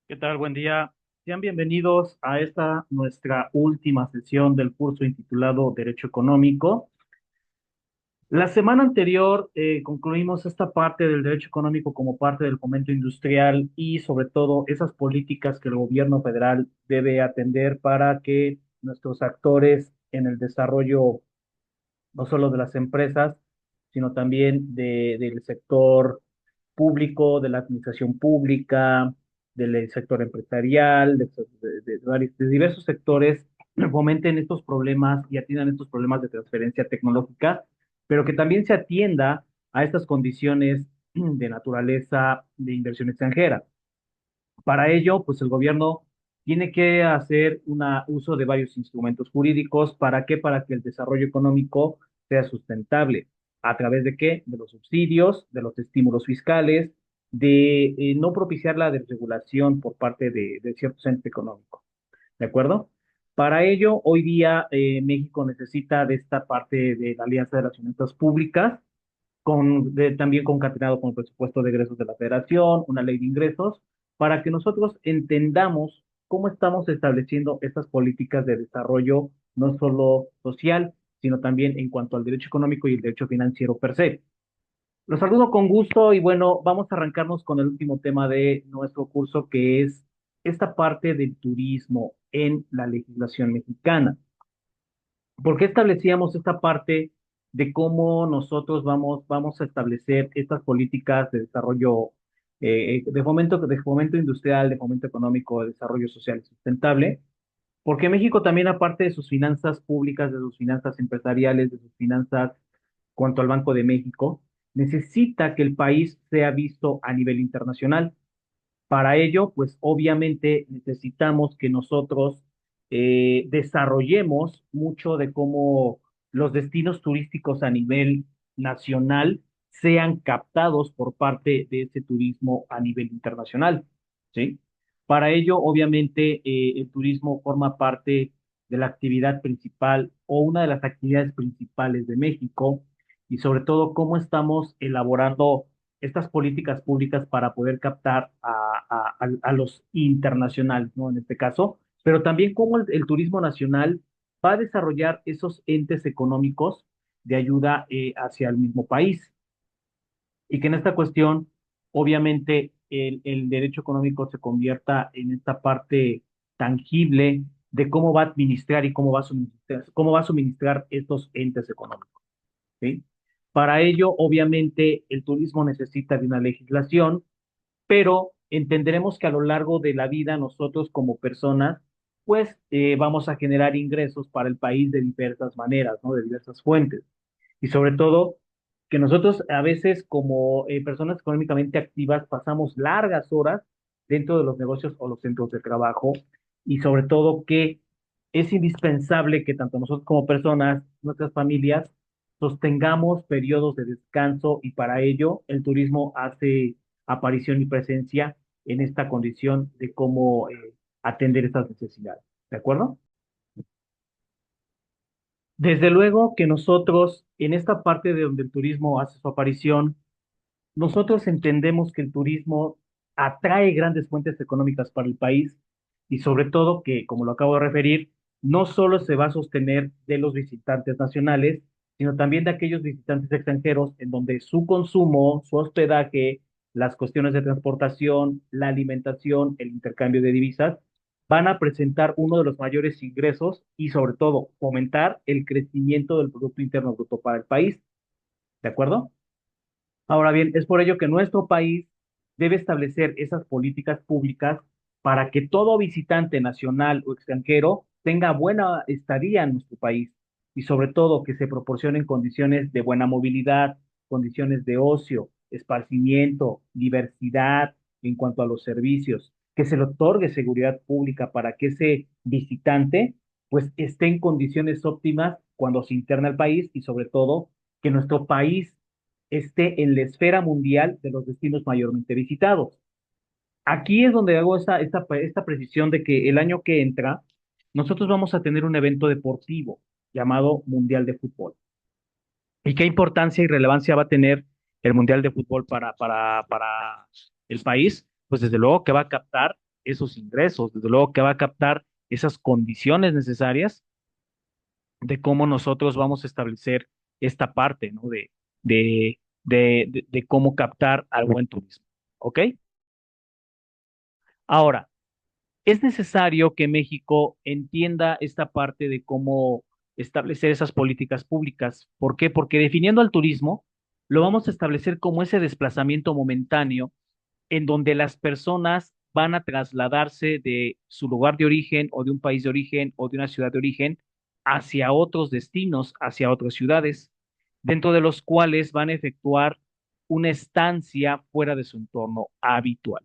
¿Qué tal? Buen día. Sean bienvenidos a esta nuestra última sesión del curso intitulado Derecho Económico. La semana anterior concluimos esta parte del derecho económico como parte del fomento industrial y sobre todo esas políticas que el gobierno federal debe atender para que nuestros actores en el desarrollo no solo de las empresas, sino también del sector público, de la administración pública, del sector empresarial, de diversos sectores, fomenten estos problemas y atiendan estos problemas de transferencia tecnológica, pero que también se atienda a estas condiciones de naturaleza de inversión extranjera. Para ello, pues el gobierno tiene que hacer un uso de varios instrumentos jurídicos. ¿Para qué? Para que el desarrollo económico sea sustentable. ¿A través de qué? De los subsidios, de los estímulos fiscales, de no propiciar la desregulación por parte de ciertos entes económicos. ¿De acuerdo? Para ello, hoy día México necesita de esta parte de la Alianza de las Finanzas Públicas, también concatenado con el presupuesto de egresos de la Federación, una ley de ingresos, para que nosotros entendamos cómo estamos estableciendo estas políticas de desarrollo, no solo social, sino también en cuanto al derecho económico y el derecho financiero per se. Los saludo con gusto y bueno, vamos a arrancarnos con el último tema de nuestro curso, que es esta parte del turismo en la legislación mexicana. ¿Por qué establecíamos esta parte de cómo nosotros vamos a establecer estas políticas de desarrollo, de fomento industrial, de fomento económico, de desarrollo social y sustentable? Porque México también, aparte de sus finanzas públicas, de sus finanzas empresariales, de sus finanzas cuanto al Banco de México, necesita que el país sea visto a nivel internacional. Para ello, pues obviamente necesitamos que nosotros desarrollemos mucho de cómo los destinos turísticos a nivel nacional sean captados por parte de ese turismo a nivel internacional, ¿sí? Para ello, obviamente, el turismo forma parte de la actividad principal o una de las actividades principales de México y sobre todo cómo estamos elaborando estas políticas públicas para poder captar a los internacionales, ¿no? En este caso, pero también cómo el turismo nacional va a desarrollar esos entes económicos de ayuda hacia el mismo país. Y que en esta cuestión, obviamente, el derecho económico se convierta en esta parte tangible de cómo va a administrar y cómo va a suministrar estos entes económicos. ¿Sí? Para ello, obviamente, el turismo necesita de una legislación, pero entenderemos que a lo largo de la vida nosotros como personas, pues vamos a generar ingresos para el país de diversas maneras, ¿no? De diversas fuentes. Y sobre todo, que nosotros a veces como personas económicamente activas pasamos largas horas dentro de los negocios o los centros de trabajo y sobre todo que es indispensable que tanto nosotros como personas, nuestras familias, sostengamos periodos de descanso y para ello el turismo hace aparición y presencia en esta condición de cómo atender estas necesidades. ¿De acuerdo? Desde luego que nosotros, en esta parte de donde el turismo hace su aparición, nosotros entendemos que el turismo atrae grandes fuentes económicas para el país y sobre todo que, como lo acabo de referir, no solo se va a sostener de los visitantes nacionales, sino también de aquellos visitantes extranjeros en donde su consumo, su hospedaje, las cuestiones de transportación, la alimentación, el intercambio de divisas, van a presentar uno de los mayores ingresos y sobre todo fomentar el crecimiento del Producto Interno Bruto para el país. ¿De acuerdo? Ahora bien, es por ello que nuestro país debe establecer esas políticas públicas para que todo visitante nacional o extranjero tenga buena estadía en nuestro país y sobre todo que se proporcionen condiciones de buena movilidad, condiciones de ocio, esparcimiento, diversidad en cuanto a los servicios, que se le otorgue seguridad pública para que ese visitante pues esté en condiciones óptimas cuando se interna al país y sobre todo que nuestro país esté en la esfera mundial de los destinos mayormente visitados. Aquí es donde hago esta precisión de que el año que entra, nosotros vamos a tener un evento deportivo llamado Mundial de Fútbol. ¿Y qué importancia y relevancia va a tener el Mundial de Fútbol para el país? Pues desde luego que va a captar esos ingresos, desde luego que va a captar esas condiciones necesarias de cómo nosotros vamos a establecer esta parte, ¿no? De cómo captar al buen turismo. ¿Ok? Ahora, es necesario que México entienda esta parte de cómo establecer esas políticas públicas. ¿Por qué? Porque definiendo al turismo, lo vamos a establecer como ese desplazamiento momentáneo en donde las personas van a trasladarse de su lugar de origen o de un país de origen o de una ciudad de origen hacia otros destinos, hacia otras ciudades, dentro de los cuales van a efectuar una estancia fuera de su entorno habitual.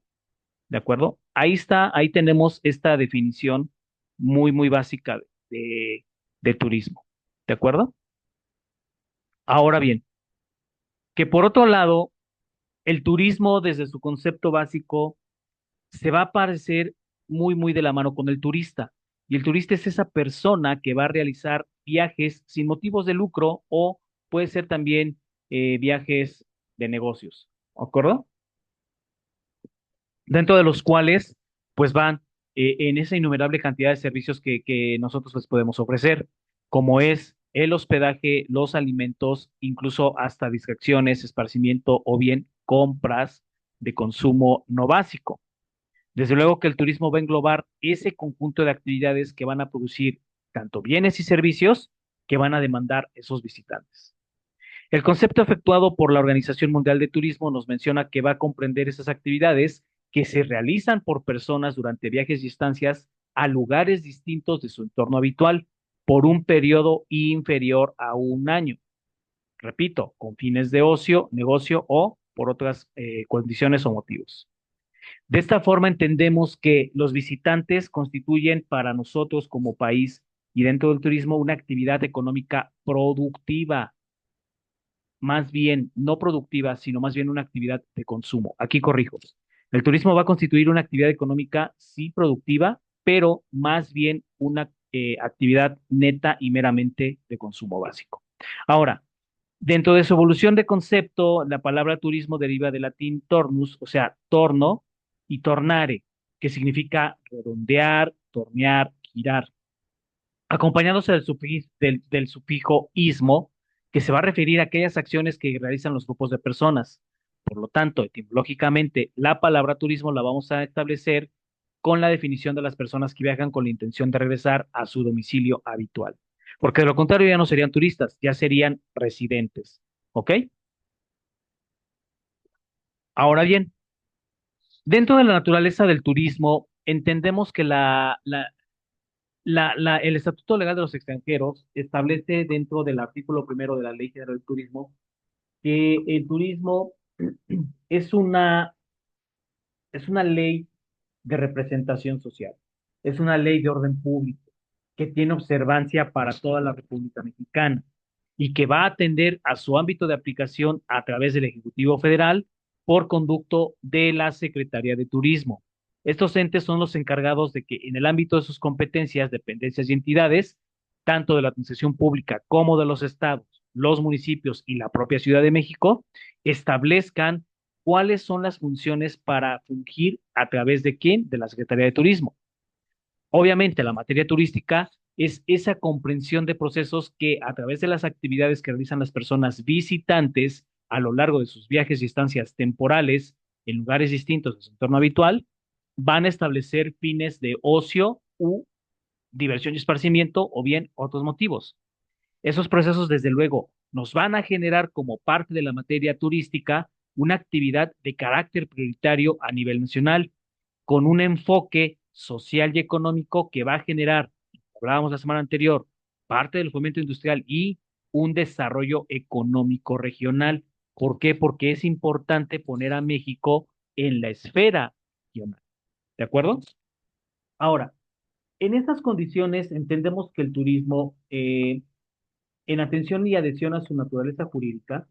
¿De acuerdo? Ahí está, ahí tenemos esta definición muy, muy básica de turismo. ¿De acuerdo? Ahora bien, que por otro lado, el turismo desde su concepto básico se va a parecer muy, muy de la mano con el turista. Y el turista es esa persona que va a realizar viajes sin motivos de lucro o puede ser también viajes de negocios. ¿De acuerdo? Dentro de los cuales pues van en esa innumerable cantidad de servicios que nosotros les podemos ofrecer, como es el hospedaje, los alimentos, incluso hasta distracciones, esparcimiento o bien compras de consumo no básico. Desde luego que el turismo va a englobar ese conjunto de actividades que van a producir tanto bienes y servicios que van a demandar esos visitantes. El concepto efectuado por la Organización Mundial de Turismo nos menciona que va a comprender esas actividades que se realizan por personas durante viajes y estancias a lugares distintos de su entorno habitual por un periodo inferior a un año. Repito, con fines de ocio, negocio o por otras condiciones o motivos. De esta forma entendemos que los visitantes constituyen para nosotros como país y dentro del turismo una actividad económica productiva, más bien no productiva, sino más bien una actividad de consumo. Aquí corrijo. El turismo va a constituir una actividad económica, sí productiva, pero más bien una actividad neta y meramente de consumo básico. Ahora, dentro de su evolución de concepto, la palabra turismo deriva del latín tornus, o sea, torno, y tornare, que significa redondear, tornear, girar, acompañándose del sufijo ismo, que se va a referir a aquellas acciones que realizan los grupos de personas. Por lo tanto, etimológicamente, la palabra turismo la vamos a establecer con la definición de las personas que viajan con la intención de regresar a su domicilio habitual. Porque de lo contrario ya no serían turistas, ya serían residentes. ¿Ok? Ahora bien, dentro de la naturaleza del turismo, entendemos que el Estatuto Legal de los Extranjeros establece dentro del artículo primero de la Ley General del Turismo que el turismo es una, es una ley de representación social, es una ley de orden público que tiene observancia para toda la República Mexicana y que va a atender a su ámbito de aplicación a través del Ejecutivo Federal por conducto de la Secretaría de Turismo. Estos entes son los encargados de que en el ámbito de sus competencias, dependencias y entidades, tanto de la administración pública como de los estados, los municipios y la propia Ciudad de México, establezcan cuáles son las funciones para fungir a través de quién, de la Secretaría de Turismo. Obviamente, la materia turística es esa comprensión de procesos que a través de las actividades que realizan las personas visitantes a lo largo de sus viajes y estancias temporales en lugares distintos de su entorno habitual, van a establecer fines de ocio u diversión y esparcimiento o bien otros motivos. Esos procesos, desde luego, nos van a generar como parte de la materia turística una actividad de carácter prioritario a nivel nacional, con un enfoque social y económico que va a generar, hablábamos la semana anterior, parte del fomento industrial y un desarrollo económico regional. ¿Por qué? Porque es importante poner a México en la esfera regional. ¿De acuerdo? Ahora, en estas condiciones entendemos que el turismo en atención y adhesión a su naturaleza jurídica,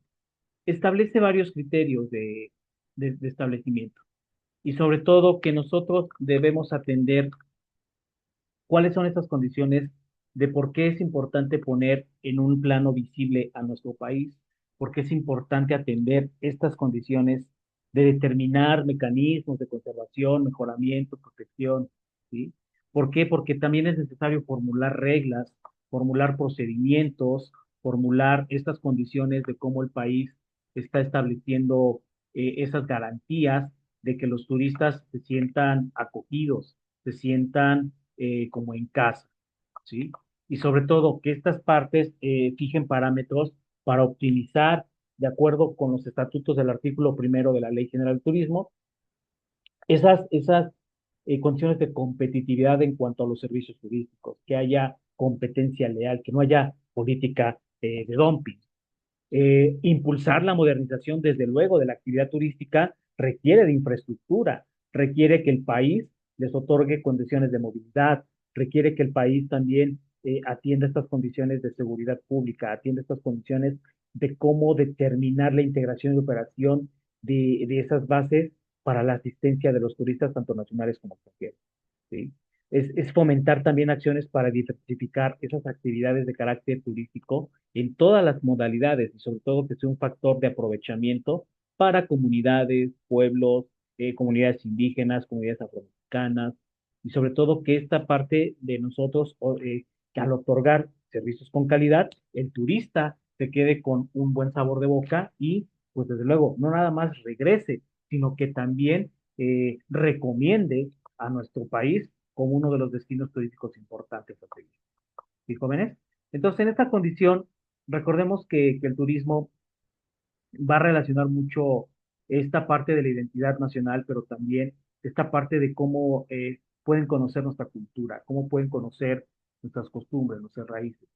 establece varios criterios de establecimiento y sobre todo que nosotros debemos atender cuáles son estas condiciones de por qué es importante poner en un plano visible a nuestro país, por qué es importante atender estas condiciones de determinar mecanismos de conservación, mejoramiento, protección, ¿sí? ¿Por qué? Porque también es necesario formular reglas, formular procedimientos, formular estas condiciones de cómo el país está estableciendo esas garantías de que los turistas se sientan acogidos, se sientan como en casa, ¿sí? Y sobre todo que estas partes fijen parámetros para optimizar, de acuerdo con los estatutos del artículo primero de la Ley General del Turismo, esas condiciones de competitividad en cuanto a los servicios turísticos, que haya competencia leal, que no haya política de dumping. Impulsar la modernización, desde luego, de la actividad turística requiere de infraestructura, requiere que el país les otorgue condiciones de movilidad, requiere que el país también atienda estas condiciones de seguridad pública, atienda estas condiciones de cómo determinar la integración y operación de esas bases para la asistencia de los turistas, tanto nacionales como extranjeros. ¿Sí? Es fomentar también acciones para diversificar esas actividades de carácter turístico en todas las modalidades y sobre todo que sea un factor de aprovechamiento para comunidades, pueblos, comunidades indígenas, comunidades afromexicanas y sobre todo que esta parte de nosotros, que al otorgar servicios con calidad, el turista se quede con un buen sabor de boca y pues desde luego no nada más regrese, sino que también recomiende a nuestro país como uno de los destinos turísticos importantes a seguir. ¿Sí, jóvenes? Entonces, en esta condición, recordemos que el turismo va a relacionar mucho esta parte de la identidad nacional, pero también esta parte de cómo pueden conocer nuestra cultura, cómo pueden conocer nuestras costumbres, nuestras raíces,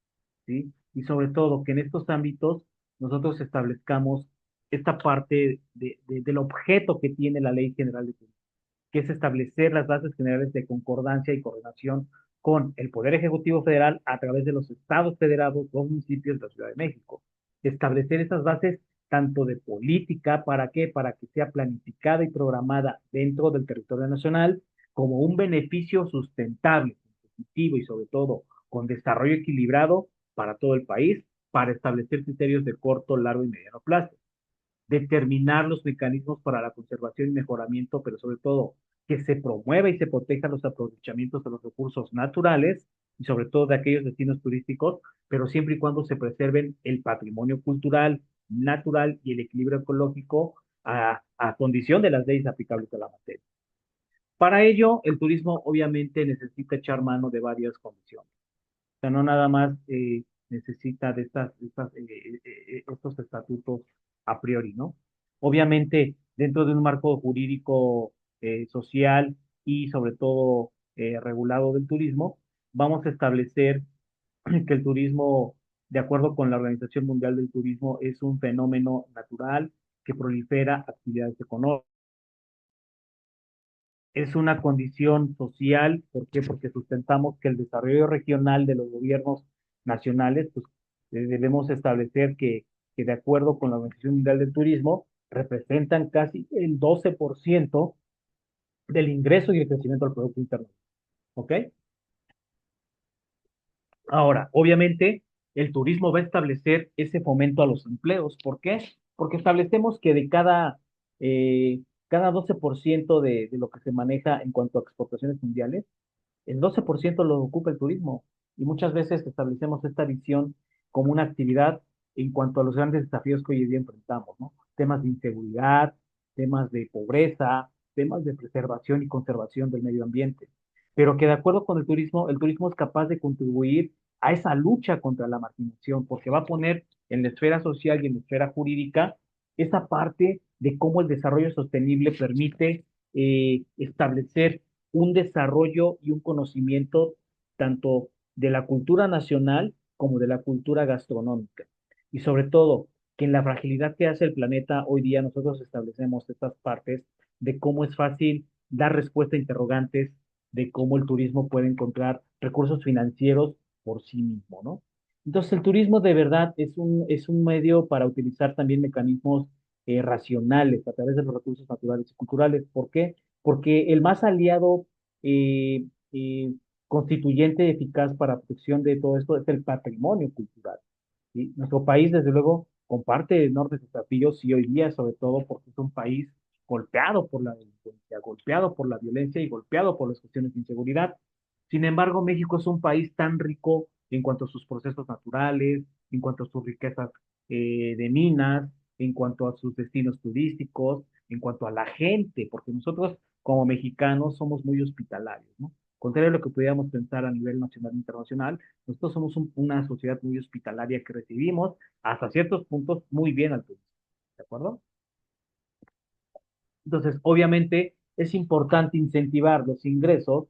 ¿sí? Y sobre todo que en estos ámbitos nosotros establezcamos esta parte del objeto que tiene la Ley General de Turismo, que es establecer las bases generales de concordancia y coordinación con el Poder Ejecutivo Federal a través de los estados federados, los municipios de la Ciudad de México. Establecer esas bases tanto de política, ¿para qué? Para que sea planificada y programada dentro del territorio nacional como un beneficio sustentable, positivo y sobre todo con desarrollo equilibrado para todo el país, para establecer criterios de corto, largo y mediano plazo, determinar los mecanismos para la conservación y mejoramiento, pero sobre todo que se promueva y se proteja los aprovechamientos de los recursos naturales y sobre todo de aquellos destinos turísticos, pero siempre y cuando se preserven el patrimonio cultural, natural y el equilibrio ecológico a condición de las leyes aplicables a la materia. Para ello, el turismo obviamente necesita echar mano de varias condiciones. O sea, no nada más necesita de estos estatutos a priori, ¿no? Obviamente, dentro de un marco jurídico social y sobre todo regulado del turismo, vamos a establecer que el turismo, de acuerdo con la Organización Mundial del Turismo, es un fenómeno natural que prolifera actividades económicas. Es una condición social. ¿Por qué? Porque sustentamos que el desarrollo regional de los gobiernos nacionales, pues debemos establecer que de acuerdo con la Organización Mundial del Turismo, representan casi el 12% del ingreso y el crecimiento del Producto Interno. ¿Ok? Ahora, obviamente, el turismo va a establecer ese fomento a los empleos. ¿Por qué? Porque establecemos que de cada 12% de lo que se maneja en cuanto a exportaciones mundiales, el 12% lo ocupa el turismo y muchas veces establecemos esta visión como una actividad en cuanto a los grandes desafíos que hoy en día enfrentamos, ¿no? Temas de inseguridad, temas de pobreza, temas de preservación y conservación del medio ambiente. Pero que de acuerdo con el turismo es capaz de contribuir a esa lucha contra la marginación, porque va a poner en la esfera social y en la esfera jurídica esa parte de cómo el desarrollo sostenible permite establecer un desarrollo y un conocimiento tanto de la cultura nacional como de la cultura gastronómica. Y sobre todo, que en la fragilidad que hace el planeta, hoy día nosotros establecemos estas partes de cómo es fácil dar respuesta a interrogantes, de cómo el turismo puede encontrar recursos financieros por sí mismo, ¿no? Entonces, el turismo de verdad es un medio para utilizar también mecanismos racionales a través de los recursos naturales y culturales. ¿Por qué? Porque el más aliado eh, eh, constituyente eficaz para protección de todo esto es el patrimonio cultural. ¿Sí? Nuestro país, desde luego, comparte enormes desafíos y hoy día, sobre todo, porque es un país golpeado por la delincuencia, golpeado por la violencia y golpeado por las cuestiones de inseguridad. Sin embargo, México es un país tan rico en cuanto a sus procesos naturales, en cuanto a sus riquezas de minas, en cuanto a sus destinos turísticos, en cuanto a la gente, porque nosotros como mexicanos somos muy hospitalarios, ¿no? Contrario a lo que pudiéramos pensar a nivel nacional e internacional, nosotros somos una sociedad muy hospitalaria que recibimos hasta ciertos puntos muy bien al turista, ¿de acuerdo? Entonces, obviamente, es importante incentivar los ingresos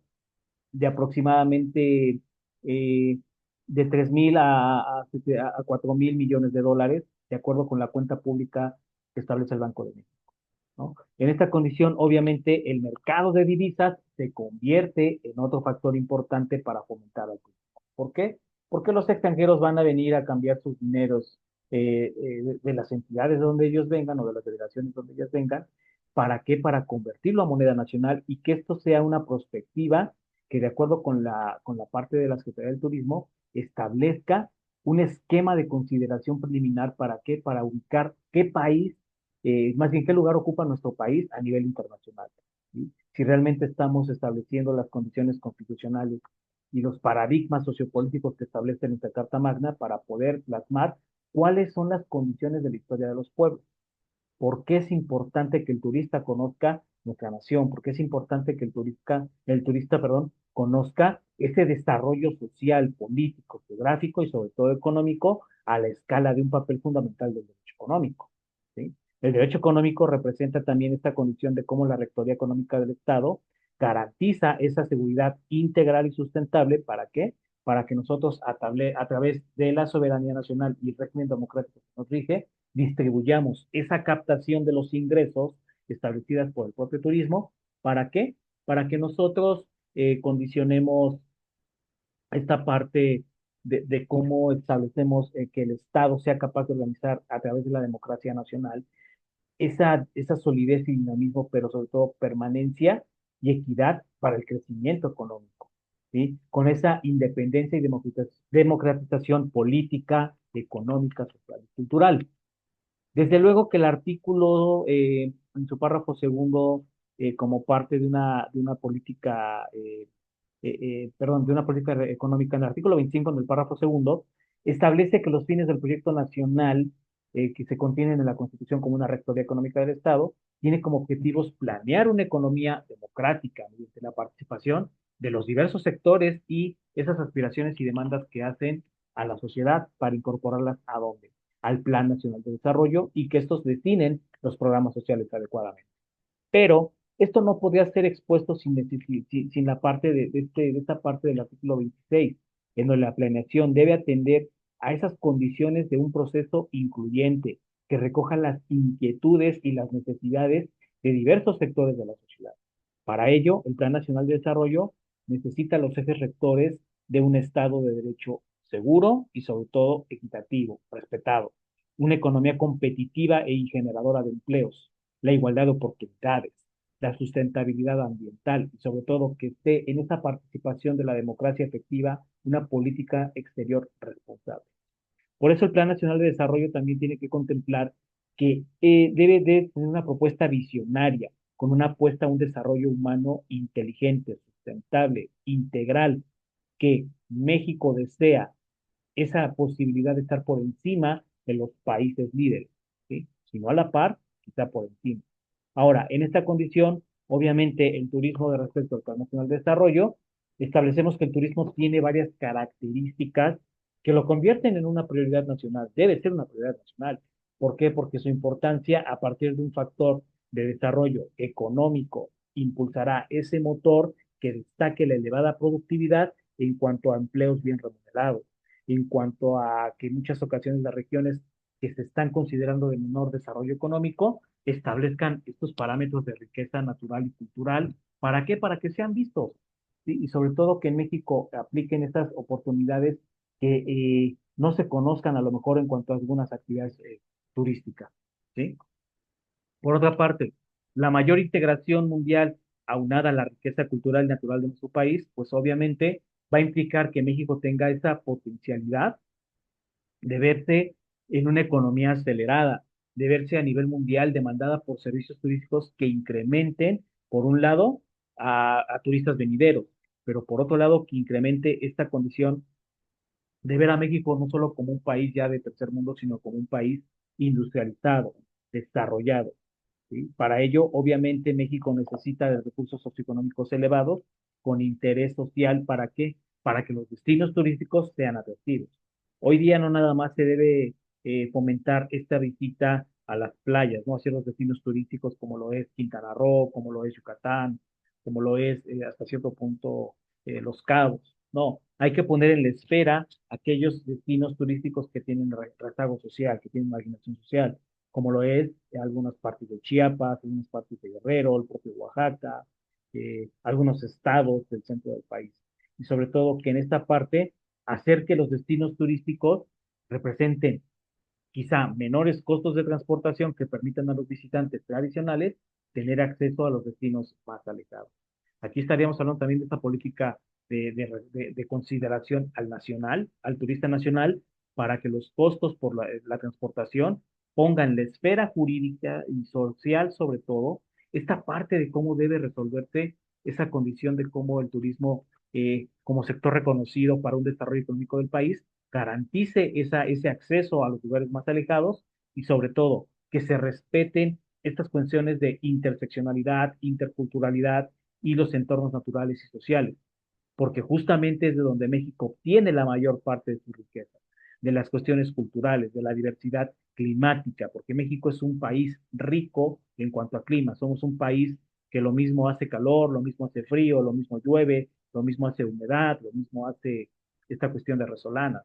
de aproximadamente de 3.000 a 4.000 millones de dólares, de acuerdo con la cuenta pública que establece el Banco de México, ¿no? En esta condición, obviamente, el mercado de divisas se convierte en otro factor importante para fomentar el turismo. ¿Por qué? Porque los extranjeros van a venir a cambiar sus dineros de las entidades de donde ellos vengan o de las delegaciones donde ellos vengan. ¿Para qué? Para convertirlo a moneda nacional y que esto sea una prospectiva que, de acuerdo con la parte de la Secretaría del Turismo, establezca un esquema de consideración preliminar. ¿Para qué? Para ubicar qué país más bien qué lugar ocupa nuestro país a nivel internacional, ¿sí? Si realmente estamos estableciendo las condiciones constitucionales y los paradigmas sociopolíticos que establece nuestra Carta Magna para poder plasmar cuáles son las condiciones de la historia de los pueblos. ¿Por qué es importante que el turista conozca nuestra nación? ¿Por qué es importante que perdón, conozca ese desarrollo social, político, geográfico y sobre todo económico a la escala de un papel fundamental del derecho económico? ¿Sí? El derecho económico representa también esta condición de cómo la Rectoría Económica del Estado garantiza esa seguridad integral y sustentable. ¿Para qué? Para que nosotros, a través de la soberanía nacional y el régimen democrático que nos rige, distribuyamos esa captación de los ingresos establecidas por el propio turismo. ¿Para qué? Para que nosotros condicionemos esta parte de cómo establecemos que el Estado sea capaz de organizar a través de la democracia nacional esa solidez y dinamismo, pero sobre todo permanencia y equidad para el crecimiento económico, ¿sí? Con esa independencia y democratización política, económica, social y cultural. Desde luego que el artículo, en su párrafo segundo, como parte de una política, perdón, de una política económica, en el artículo 25, en el párrafo segundo, establece que los fines del proyecto nacional que se contienen en la Constitución como una rectoría económica del Estado, tiene como objetivos planear una economía democrática mediante la participación de los diversos sectores y esas aspiraciones y demandas que hacen a la sociedad para incorporarlas a dónde, al Plan Nacional de Desarrollo y que estos definen los programas sociales adecuadamente. Pero esto no podía ser expuesto sin la parte de esta parte del artículo 26, en donde la planeación debe atender a esas condiciones de un proceso incluyente que recoja las inquietudes y las necesidades de diversos sectores de la sociedad. Para ello, el Plan Nacional de Desarrollo necesita los ejes rectores de un Estado de Derecho seguro y sobre todo equitativo, respetado, una economía competitiva y generadora de empleos, la igualdad de oportunidades, la sustentabilidad ambiental y sobre todo que esté en esa participación de la democracia efectiva una política exterior responsable. Por eso el Plan Nacional de Desarrollo también tiene que contemplar que debe de tener una propuesta visionaria, con una apuesta a un desarrollo humano inteligente, sustentable, integral, que México desea esa posibilidad de estar por encima de los países líderes, ¿sí? Si no a la par, quizá por encima. Ahora, en esta condición, obviamente, el turismo de respecto al Plan Nacional de Desarrollo, establecemos que el turismo tiene varias características que lo convierten en una prioridad nacional. Debe ser una prioridad nacional. ¿Por qué? Porque su importancia a partir de un factor de desarrollo económico impulsará ese motor que destaque la elevada productividad en cuanto a empleos bien remunerados, en cuanto a que en muchas ocasiones las regiones que se están considerando de menor desarrollo económico establezcan estos parámetros de riqueza natural y cultural. ¿Para qué? Para que sean vistos, ¿sí? Y sobre todo que en México apliquen estas oportunidades que no se conozcan a lo mejor en cuanto a algunas actividades turísticas, ¿sí? Por otra parte, la mayor integración mundial aunada a la riqueza cultural y natural de nuestro país, pues obviamente va a implicar que México tenga esa potencialidad de verse en una economía acelerada, de verse a nivel mundial demandada por servicios turísticos que incrementen, por un lado, a turistas venideros, pero por otro lado, que incremente esta condición de ver a México no solo como un país ya de tercer mundo, sino como un país industrializado, desarrollado. ¿Sí? Para ello, obviamente, México necesita de recursos socioeconómicos elevados con interés social. ¿Para qué? Para que los destinos turísticos sean atractivos. Hoy día no nada más se debe fomentar esta visita a las playas, ¿no? A ciertos destinos turísticos como lo es Quintana Roo, como lo es Yucatán, como lo es hasta cierto punto Los Cabos. No, hay que poner en la esfera aquellos destinos turísticos que tienen rezago social, que tienen marginación social, como lo es algunas partes de Chiapas, algunas partes de Guerrero, el propio Oaxaca, algunos estados del centro del país. Y sobre todo que en esta parte hacer que los destinos turísticos representen quizá menores costos de transportación que permitan a los visitantes tradicionales tener acceso a los destinos más alejados. Aquí estaríamos hablando también de esta política de consideración al nacional, al turista nacional, para que los costos por la transportación pongan la esfera jurídica y social, sobre todo, esta parte de cómo debe resolverse esa condición de cómo el turismo, como sector reconocido para un desarrollo económico del país, garantice ese acceso a los lugares más alejados y sobre todo que se respeten estas cuestiones de interseccionalidad, interculturalidad y los entornos naturales y sociales, porque justamente es de donde México obtiene la mayor parte de su riqueza, de las cuestiones culturales, de la diversidad climática, porque México es un país rico en cuanto a clima, somos un país que lo mismo hace calor, lo mismo hace frío, lo mismo llueve, lo mismo hace humedad, lo mismo hace esta cuestión de resolana.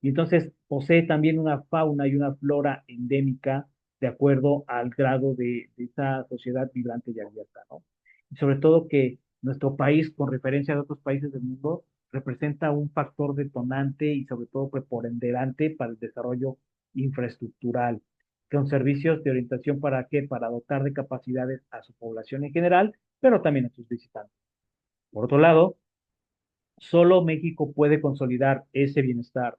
Y entonces posee también una fauna y una flora endémica de acuerdo al grado de esa sociedad vibrante y abierta, ¿no? Y sobre todo que nuestro país, con referencia a otros países del mundo, representa un factor detonante y sobre todo preponderante para el desarrollo infraestructural, con servicios de orientación para qué, para dotar de capacidades a su población en general, pero también a sus visitantes. Por otro lado, solo México puede consolidar ese bienestar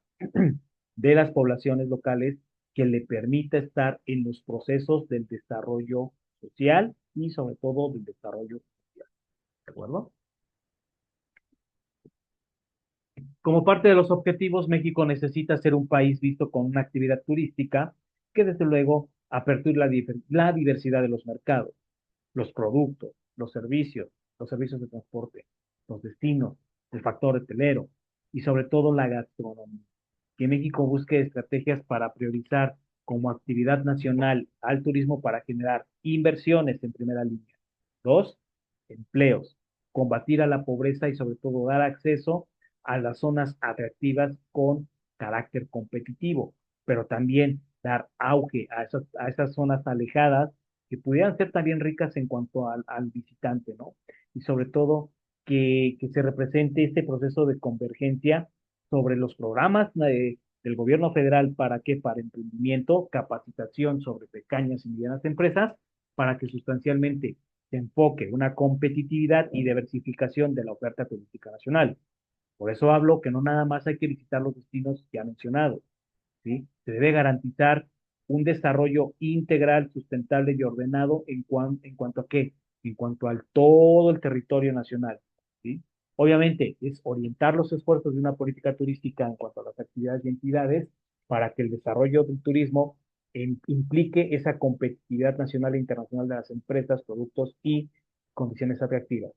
de las poblaciones locales que le permita estar en los procesos del desarrollo social y sobre todo del desarrollo social. ¿De acuerdo? Como parte de los objetivos, México necesita ser un país visto con una actividad turística que desde luego aperture la diversidad de los mercados, los productos, los servicios de transporte, los destinos, el factor hotelero y sobre todo la gastronomía. Que México busque estrategias para priorizar como actividad nacional al turismo para generar inversiones en primera línea. Dos, empleos, combatir a la pobreza y sobre todo dar acceso a las zonas atractivas con carácter competitivo, pero también dar auge a esas zonas alejadas que pudieran ser también ricas en cuanto al visitante, ¿no? Y sobre todo que se represente este proceso de convergencia sobre los programas del gobierno federal. ¿Para qué? Para emprendimiento, capacitación sobre pequeñas y medianas empresas, para que sustancialmente se enfoque una competitividad y diversificación de la oferta turística nacional. Por eso hablo que no nada más hay que visitar los destinos ya mencionados, ¿sí? Se debe garantizar un desarrollo integral, sustentable y ordenado en cuanto a qué, en cuanto al todo el territorio nacional, ¿sí? Obviamente es orientar los esfuerzos de una política turística en cuanto a las actividades y entidades para que el desarrollo del turismo implique esa competitividad nacional e internacional de las empresas, productos y condiciones atractivas.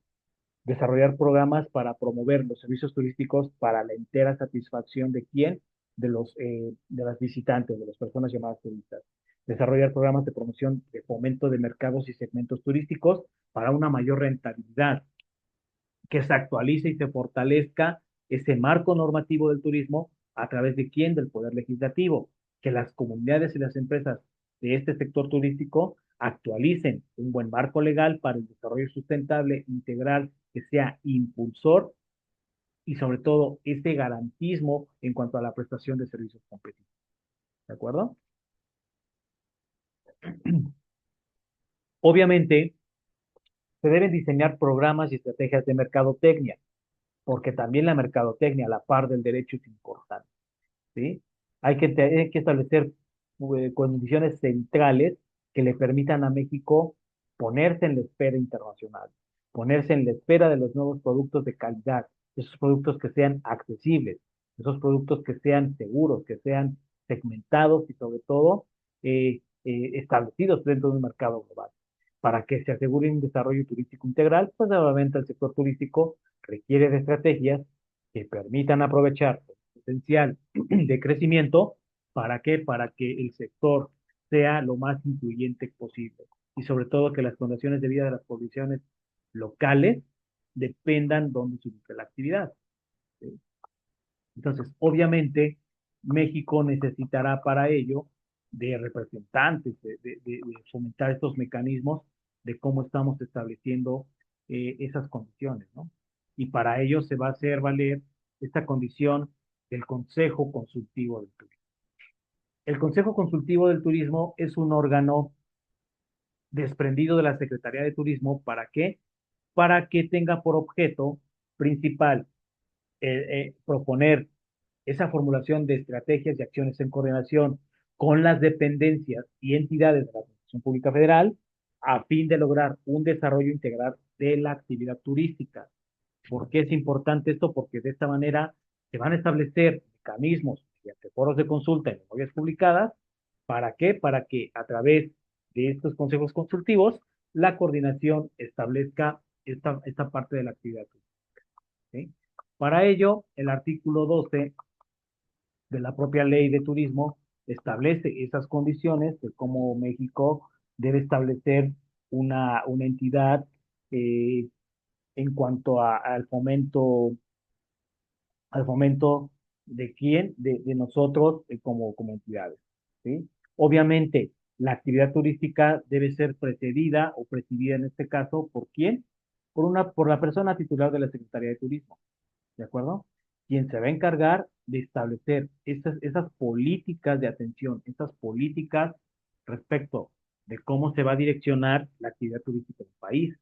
Desarrollar programas para promover los servicios turísticos para la entera satisfacción de quién, de las visitantes, de las personas llamadas turistas. Desarrollar programas de promoción, de fomento de mercados y segmentos turísticos para una mayor rentabilidad, que se actualice y se fortalezca ese marco normativo del turismo a través de quién, del Poder Legislativo, que las comunidades y las empresas de este sector turístico actualicen un buen marco legal para el desarrollo sustentable, integral, que sea impulsor y sobre todo este garantismo en cuanto a la prestación de servicios competitivos. ¿De acuerdo? Obviamente, se deben diseñar programas y estrategias de mercadotecnia, porque también la mercadotecnia a la par del derecho es importante, ¿sí? Hay que establecer condiciones centrales que le permitan a México ponerse en la esfera internacional, ponerse en la espera de los nuevos productos de calidad, esos productos que sean accesibles, esos productos que sean seguros, que sean segmentados y sobre todo establecidos dentro de un mercado global. Para que se asegure un desarrollo turístico integral, pues obviamente el sector turístico requiere de estrategias que permitan aprovechar el potencial de crecimiento. ¿Para qué? Para que el sector sea lo más incluyente posible y sobre todo que las condiciones de vida de las poblaciones locales dependan donde se ubique la actividad. ¿Sí? Entonces, obviamente, México necesitará para ello de representantes, de fomentar estos mecanismos de cómo estamos estableciendo esas condiciones, ¿no? Y para ello se va a hacer valer esta condición del Consejo Consultivo del Turismo. El Consejo Consultivo del Turismo es un órgano desprendido de la Secretaría de Turismo. ¿Para qué? Para que tenga por objeto principal proponer esa formulación de estrategias y acciones en coordinación con las dependencias y entidades de la Administración Pública Federal a fin de lograr un desarrollo integral de la actividad turística. ¿Por qué es importante esto? Porque de esta manera se van a establecer mecanismos mediante foros de consulta y memorias publicadas. ¿Para qué? Para que a través de estos consejos consultivos la coordinación establezca esta parte de la actividad turística. ¿Sí? Para ello, el artículo 12 de la propia ley de turismo establece esas condiciones de cómo México debe establecer una entidad eh, en cuanto al fomento de quién, de nosotros como entidades. ¿Sí? Obviamente, la actividad turística debe ser precedida o presidida en este caso por quién, por la persona titular de la Secretaría de Turismo. ¿De acuerdo? Quien se va a encargar de establecer esas políticas de atención, esas políticas respecto de cómo se va a direccionar la actividad turística del país.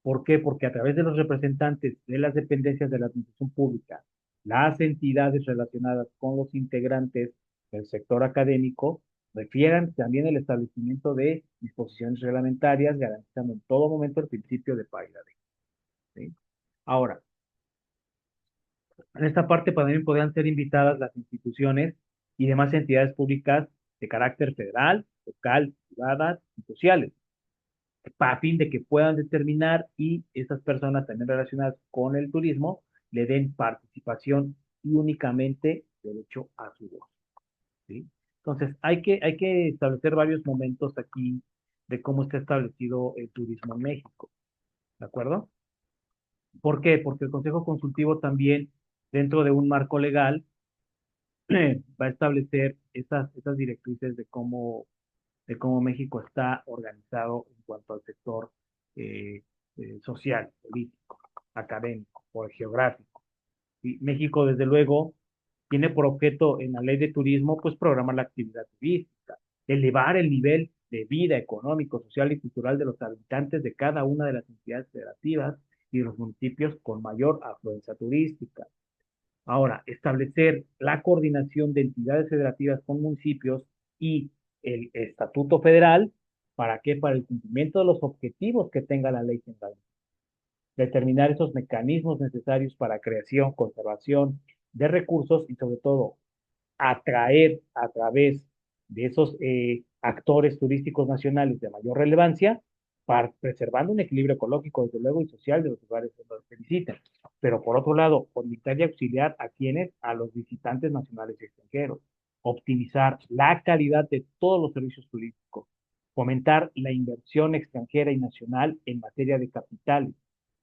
¿Por qué? Porque a través de los representantes de las dependencias de la administración pública, las entidades relacionadas con los integrantes del sector académico, refieran también el establecimiento de disposiciones reglamentarias, garantizando en todo momento el principio de paridad. ¿Sí? Ahora, en esta parte también podrían ser invitadas las instituciones y demás entidades públicas de carácter federal, local, privadas y sociales, a fin de que puedan determinar y esas personas también relacionadas con el turismo le den participación y únicamente derecho a su voz. ¿Sí? Entonces, hay que establecer varios momentos aquí de cómo está establecido el turismo en México. ¿De acuerdo? ¿Por qué? Porque el Consejo Consultivo también, dentro de un marco legal, va a establecer esas directrices de cómo México está organizado en cuanto al sector eh, social, político, académico o geográfico. Y México, desde luego, tiene por objeto en la ley de turismo, pues programar la actividad turística, elevar el nivel de vida económico, social y cultural de los habitantes de cada una de las entidades federativas y de los municipios con mayor afluencia turística. Ahora, establecer la coordinación de entidades federativas con municipios y el Estatuto Federal, ¿para qué? Para el cumplimiento de los objetivos que tenga la ley central. Determinar esos mecanismos necesarios para creación, conservación de recursos y sobre todo atraer a través de esos actores turísticos nacionales de mayor relevancia, para, preservando un equilibrio ecológico, desde luego, y social de los lugares donde se visitan. Pero por otro lado, fomentar y auxiliar a quienes, a los visitantes nacionales y extranjeros, optimizar la calidad de todos los servicios turísticos, fomentar la inversión extranjera y nacional en materia de capitales,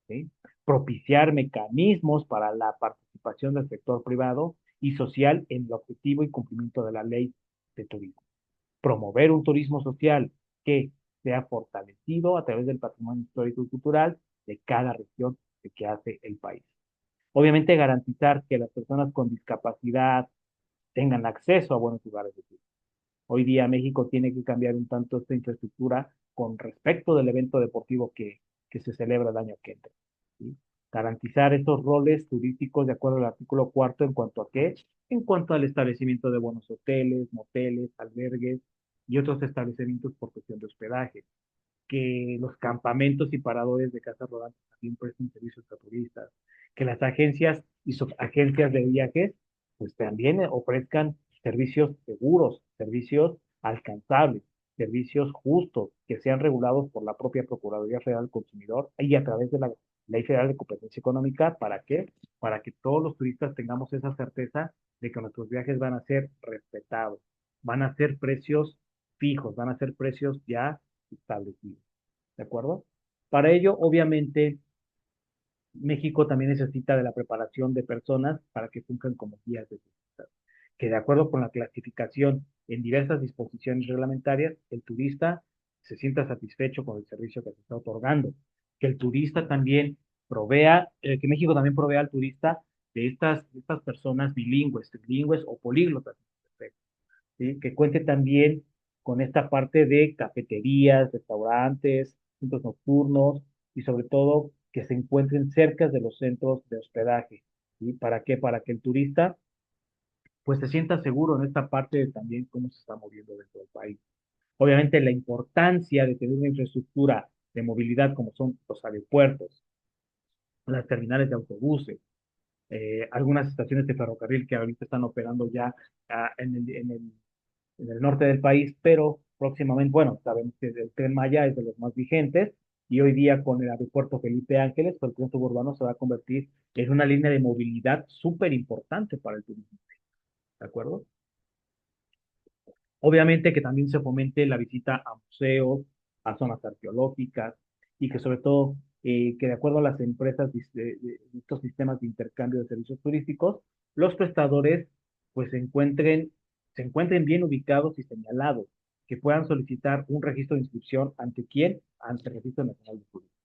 ¿sí? Propiciar mecanismos para la participación del sector privado y social en el objetivo y cumplimiento de la ley de turismo. Promover un turismo social que sea fortalecido a través del patrimonio histórico y cultural de cada región de que hace el país. Obviamente garantizar que las personas con discapacidad tengan acceso a buenos lugares de turismo. Hoy día México tiene que cambiar un tanto esta infraestructura con respecto del evento deportivo que se celebra el año que entra. ¿Sí? garantizar esos roles turísticos de acuerdo al artículo cuarto en cuanto a qué, en cuanto al establecimiento de buenos hoteles, moteles, albergues y otros establecimientos por cuestión de hospedaje, que los campamentos y paradores de casas rodantes también presten servicios a turistas, que las agencias y subagencias de viajes pues también ofrezcan servicios seguros, servicios alcanzables, servicios justos, que sean regulados por la propia Procuraduría Federal del Consumidor y a través de la Ley Federal de Competencia Económica. ¿Para qué? Para que todos los turistas tengamos esa certeza de que nuestros viajes van a ser respetados, van a ser precios fijos, van a ser precios ya establecidos. ¿De acuerdo? Para ello, obviamente, México también necesita de la preparación de personas para que cumplan como guías de turistas, que de acuerdo con la clasificación en diversas disposiciones reglamentarias, el turista se sienta satisfecho con el servicio que se está otorgando, que el turista también que México también provea al turista de estas personas bilingües, trilingües o políglotas, ¿sí? Que cuente también con esta parte de cafeterías, restaurantes, centros nocturnos y sobre todo que se encuentren cerca de los centros de hospedaje. ¿Sí? ¿Para qué? Para que el turista pues se sienta seguro en esta parte de también cómo se está moviendo dentro del país. Obviamente la importancia de tener una infraestructura de movilidad como son los aeropuertos, las terminales de autobuses, algunas estaciones de ferrocarril que ahorita están operando ya en el norte del país, pero próximamente, bueno, sabemos que el Tren Maya es de los más vigentes y hoy día con el aeropuerto Felipe Ángeles, pues el tren suburbano se va a convertir en una línea de movilidad súper importante para el turismo, ¿de acuerdo? Obviamente que también se fomente la visita a museos, a zonas arqueológicas y que sobre todo que de acuerdo a las empresas de estos sistemas de intercambio de servicios turísticos, los prestadores pues se encuentren bien ubicados y señalados, que puedan solicitar un registro de inscripción ante quién, ante el Registro Nacional de Turismo,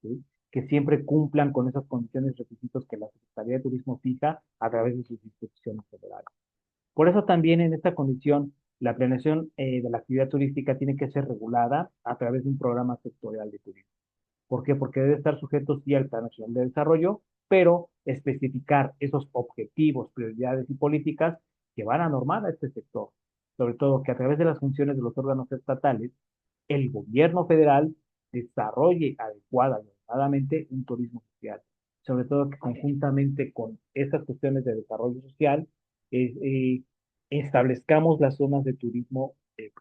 ¿sí? Que siempre cumplan con esas condiciones y requisitos que la Secretaría de Turismo fija a través de sus disposiciones federales. Por eso también en esta condición, la planeación de la actividad turística tiene que ser regulada a través de un programa sectorial de turismo. ¿Por qué? Porque debe estar sujeto sí al Plan Nacional de Desarrollo, pero especificar esos objetivos, prioridades y políticas que van a normar a este sector. Sobre todo que a través de las funciones de los órganos estatales, el gobierno federal desarrolle adecuada y adecuadamente un turismo social. Sobre todo que conjuntamente con estas cuestiones de desarrollo social, eh, eh, establezcamos las zonas de turismo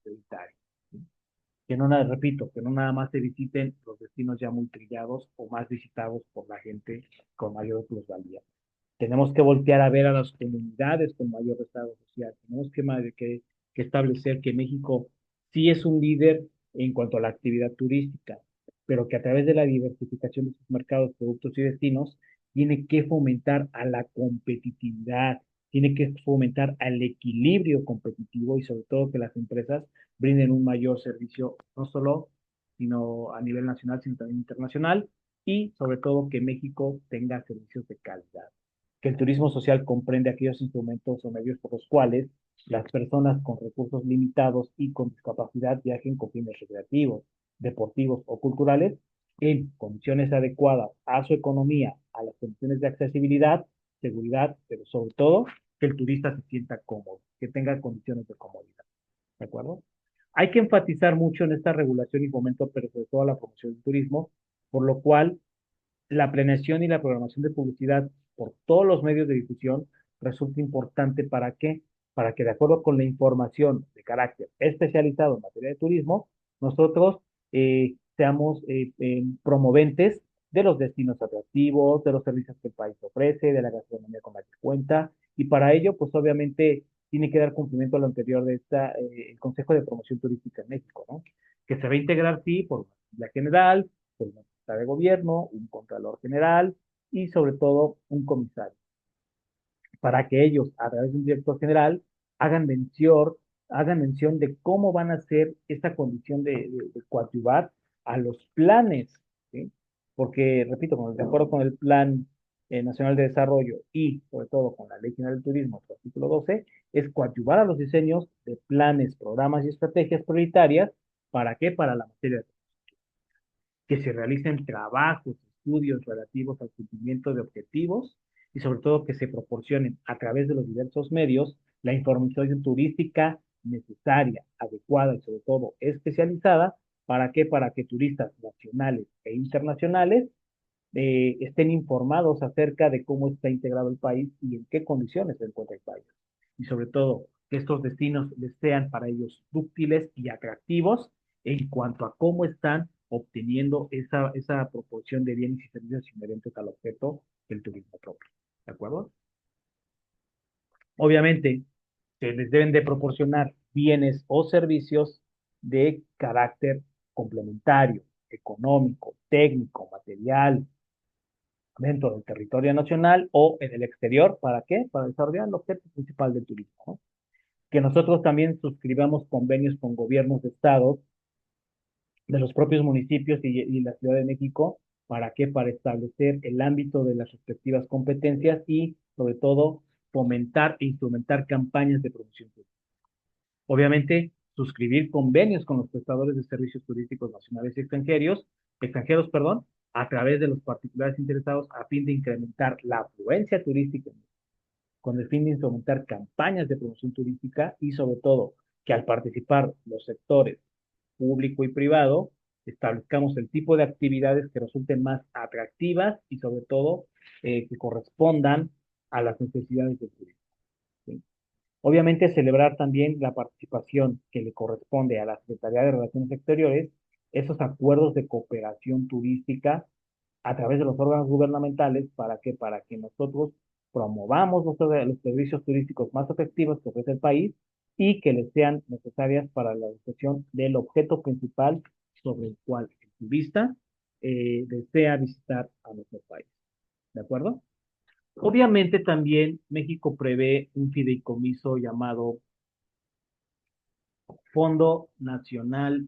prioritario. ¿Sí? Que no nada, repito, que no nada más se visiten los destinos ya muy trillados o más visitados por la gente con mayor plusvalía. Tenemos que voltear a ver a las comunidades con mayor estado social. Tenemos que establecer que México sí es un líder en cuanto a la actividad turística, pero que a través de la diversificación de sus mercados, productos y destinos, tiene que fomentar a la competitividad, tiene que fomentar al equilibrio competitivo y sobre todo que las empresas brinden un mayor servicio, no solo, sino a nivel nacional, sino también internacional, y sobre todo que México tenga servicios de calidad, que el turismo social comprende aquellos instrumentos o medios por los cuales las personas con recursos limitados y con discapacidad viajen con fines recreativos, deportivos o culturales en condiciones adecuadas a su economía, a las condiciones de accesibilidad, seguridad, pero sobre todo que el turista se sienta cómodo, que tenga condiciones de comodidad. ¿De acuerdo? Hay que enfatizar mucho en esta regulación y fomento, pero sobre todo la promoción del turismo, por lo cual la planeación y la programación de publicidad por todos los medios de difusión resulta importante. ¿Para qué? Para que de acuerdo con la información de carácter especializado en materia de turismo, nosotros seamos promoventes de los destinos atractivos, de los servicios que el país ofrece, de la gastronomía con la que cuenta, y para ello, pues obviamente tiene que dar cumplimiento a lo anterior de el Consejo de Promoción Turística en México, ¿no? Que se va a integrar, sí, por la general, por una de gobierno, un contralor general y sobre todo un comisario, para que ellos, a través de un director general, hagan mención, hagan mención de cómo van a hacer esta condición de coadyuvar a los planes, ¿sí? Porque, repito, de acuerdo con el Plan Nacional de Desarrollo y sobre todo con la Ley General del Turismo, su artículo 12, es coadyuvar a los diseños de planes, programas y estrategias prioritarias. ¿Para qué? Para la materia, que se realicen trabajos, estudios relativos al cumplimiento de objetivos y sobre todo que se proporcionen a través de los diversos medios la información turística necesaria, adecuada y sobre todo especializada. ¿Para qué? Para que turistas nacionales e internacionales estén informados acerca de cómo está integrado el país y en qué condiciones se encuentra el país. Y sobre todo, que estos destinos les sean para ellos útiles y atractivos en cuanto a cómo están obteniendo esa proporción de bienes y servicios inherentes al objeto del turismo propio. ¿De acuerdo? Obviamente, se les deben de proporcionar bienes o servicios de carácter complementario, económico, técnico, material, dentro del territorio nacional o en el exterior. ¿Para qué? Para desarrollar el objeto principal del turismo, ¿no? Que nosotros también suscribamos convenios con gobiernos de estados, de los propios municipios y la Ciudad de México. ¿Para qué? Para establecer el ámbito de las respectivas competencias y, sobre todo, fomentar e instrumentar campañas de promoción turística. Obviamente, suscribir convenios con los prestadores de servicios turísticos nacionales y extranjeros, perdón, a través de los particulares interesados a fin de incrementar la afluencia turística, con el fin de instrumentar campañas de promoción turística y sobre todo que al participar los sectores público y privado, establezcamos el tipo de actividades que resulten más atractivas y sobre todo que correspondan a las necesidades del turismo, ¿sí? Obviamente, celebrar también la participación que le corresponde a la Secretaría de Relaciones Exteriores, esos acuerdos de cooperación turística a través de los órganos gubernamentales. ¿Para qué? Para que nosotros promovamos los servicios turísticos más efectivos que ofrece el país y que les sean necesarias para la realización del objeto principal sobre el cual el turista desea visitar a nuestro país. ¿De acuerdo? Obviamente también México prevé un fideicomiso llamado Fondo Nacional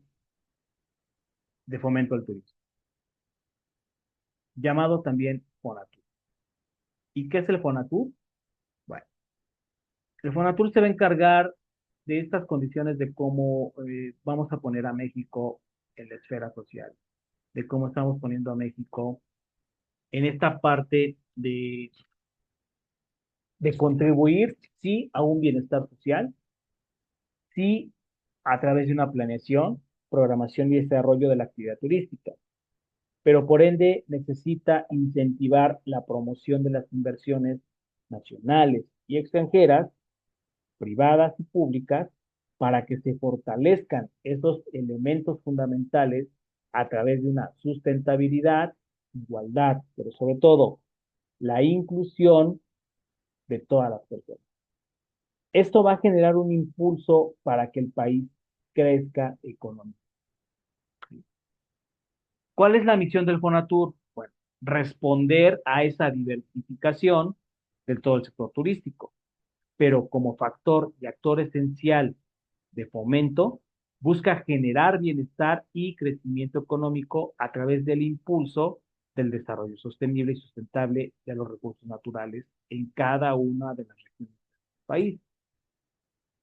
de Fomento al Turismo, llamado también FONATUR. ¿Y qué es el FONATUR? Bueno, el FONATUR se va a encargar de estas condiciones de cómo vamos a poner a México en la esfera social, de cómo estamos poniendo a México en esta parte de contribuir, sí, a un bienestar social, sí, a través de una planeación, programación y desarrollo de la actividad turística, pero por ende necesita incentivar la promoción de las inversiones nacionales y extranjeras, privadas y públicas, para que se fortalezcan esos elementos fundamentales a través de una sustentabilidad, igualdad, pero sobre todo la inclusión de todas las personas. Esto va a generar un impulso para que el país crezca económicamente. ¿Cuál es la misión del FONATUR? Bueno, responder a esa diversificación del todo el sector turístico, pero como factor y actor esencial de fomento, busca generar bienestar y crecimiento económico a través del impulso del desarrollo sostenible y sustentable de los recursos naturales en cada una de las regiones del país.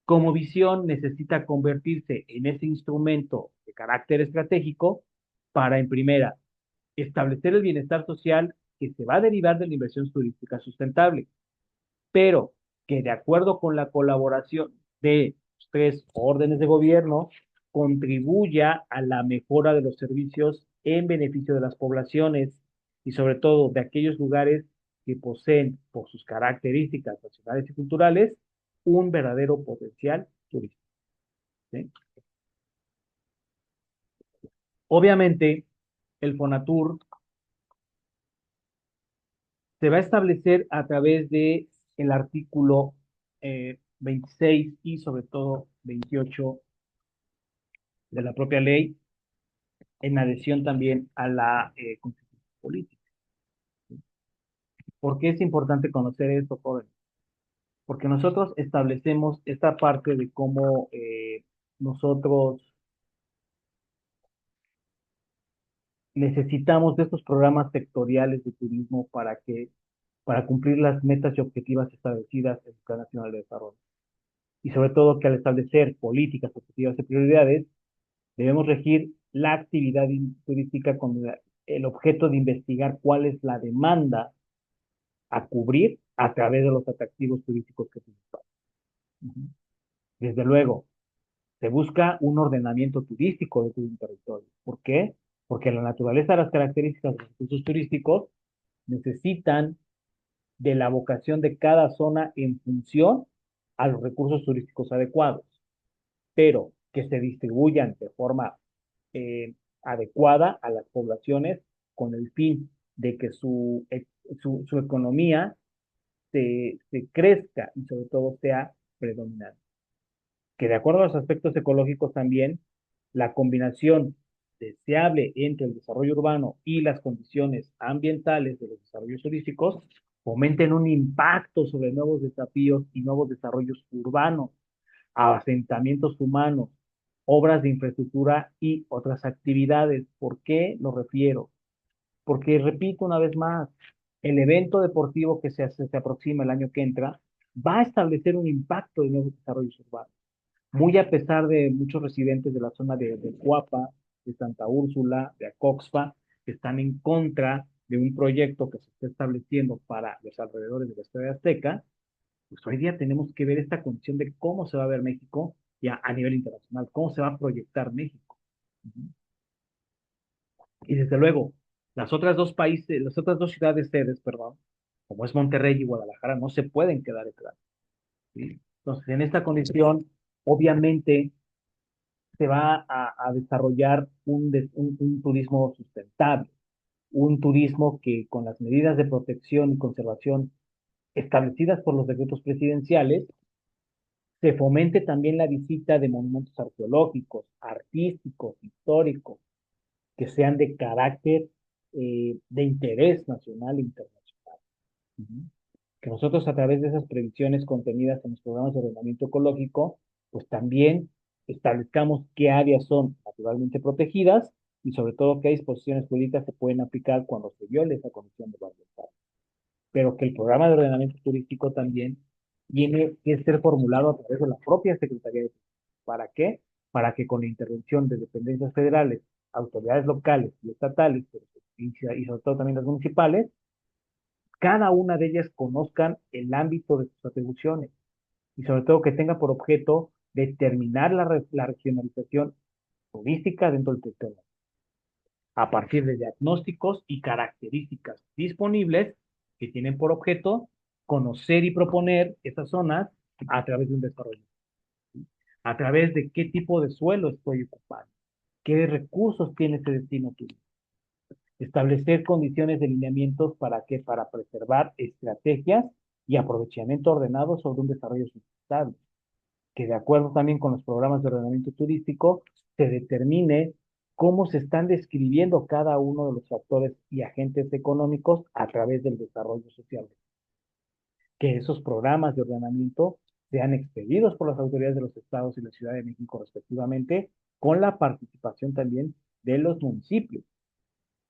Como visión, necesita convertirse en ese instrumento de carácter estratégico para, en primera, establecer el bienestar social que se va a derivar de la inversión turística sustentable, pero que de acuerdo con la colaboración de los tres órdenes de gobierno, contribuya a la mejora de los servicios en beneficio de las poblaciones y sobre todo de aquellos lugares que poseen, por sus características nacionales y culturales, un verdadero potencial turístico, ¿sí? Obviamente, el FONATUR se va a establecer a través de el artículo 26 y sobre todo 28 de la propia ley, en adhesión también a la Constitución Política. ¿Por qué es importante conocer esto, joven? Porque nosotros establecemos esta parte de cómo nosotros necesitamos de estos programas sectoriales de turismo para cumplir las metas y objetivas establecidas en el Plan Nacional de Desarrollo. Y sobre todo que al establecer políticas, objetivas y prioridades, debemos regir la actividad turística el objeto de investigar cuál es la demanda a cubrir a través de los atractivos turísticos que tiene el país. Desde luego, se busca un ordenamiento turístico de todo un territorio. ¿Por qué? Porque la naturaleza de las características de los recursos turísticos necesitan de la vocación de cada zona en función a los recursos turísticos adecuados, pero que se distribuyan de forma adecuada a las poblaciones con el fin de que su economía se crezca y sobre todo sea predominante. Que de acuerdo a los aspectos ecológicos también, la combinación deseable entre el desarrollo urbano y las condiciones ambientales de los desarrollos turísticos fomenten un impacto sobre nuevos desafíos y nuevos desarrollos urbanos, asentamientos humanos, obras de infraestructura y otras actividades. ¿Por qué lo refiero? Porque, repito una vez más, el evento deportivo que se aproxima el año que entra va a establecer un impacto de nuevos desarrollos urbanos. Muy a pesar de muchos residentes de la zona de Cuapa, de Santa Úrsula, de Acoxpa, que están en contra de un proyecto que se está estableciendo para los alrededores de la Estadio Azteca, pues hoy día tenemos que ver esta condición de cómo se va a ver México ya a nivel internacional, cómo se va a proyectar México. Y desde luego, las otras dos ciudades sedes, perdón, como es Monterrey y Guadalajara, no se pueden quedar atrás. ¿Sí? Entonces, en esta condición, obviamente, se va a desarrollar un turismo sustentable, un turismo que con las medidas de protección y conservación establecidas por los decretos presidenciales, se fomente también la visita de monumentos arqueológicos, artísticos, históricos, que sean de carácter de interés nacional e internacional. Ujú. Que nosotros a través de esas previsiones contenidas en los programas de ordenamiento ecológico, pues también establezcamos qué áreas son naturalmente protegidas y sobre todo qué disposiciones jurídicas se pueden aplicar cuando se viole esa condición de valor. Pero que el programa de ordenamiento turístico también tiene que ser formulado a través de la propia Secretaría de Turismo. ¿Para qué? Para que con la intervención de dependencias federales, autoridades locales y estatales, y sobre todo también las municipales, cada una de ellas conozcan el ámbito de sus atribuciones y sobre todo que tenga por objeto determinar la regionalización turística dentro del territorio a partir de diagnósticos y características disponibles que tienen por objeto conocer y proponer esas zonas a través de un desarrollo, a través de qué tipo de suelo estoy ocupando, qué recursos tiene ese destino turístico, establecer condiciones de lineamientos para que para preservar estrategias y aprovechamiento ordenado sobre un desarrollo sustentable, que de acuerdo también con los programas de ordenamiento turístico se determine cómo se están describiendo cada uno de los factores y agentes económicos a través del desarrollo social. Que esos programas de ordenamiento sean expedidos por las autoridades de los estados y la Ciudad de México respectivamente, con la participación también de los municipios,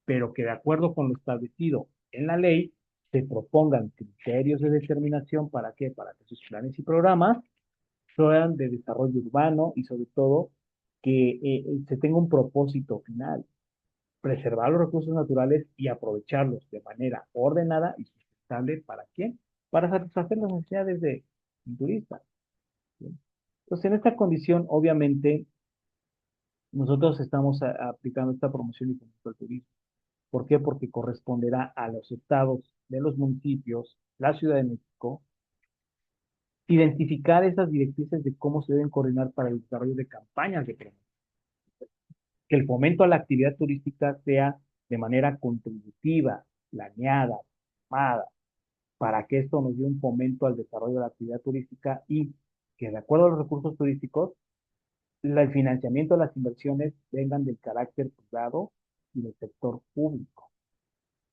pero que de acuerdo con lo establecido en la ley, se propongan criterios de determinación para qué, para que sus planes y programas sean de desarrollo urbano y sobre todo que se tenga un propósito final, preservar los recursos naturales y aprovecharlos de manera ordenada y sustentable. ¿Para quién? Para satisfacer las necesidades de un turista. ¿Sí? Entonces, en esta condición, obviamente, nosotros estamos aplicando esta promoción y fomento al turismo. ¿Por qué? Porque corresponderá a los estados de los municipios, la Ciudad de México, identificar esas directrices de cómo se deben coordinar para el desarrollo de campañas de promoción. Que el fomento a la actividad turística sea de manera contributiva, planeada, formada, para que esto nos dé un fomento al desarrollo de la actividad turística y que de acuerdo a los recursos turísticos, el financiamiento de las inversiones vengan del carácter privado y del sector público.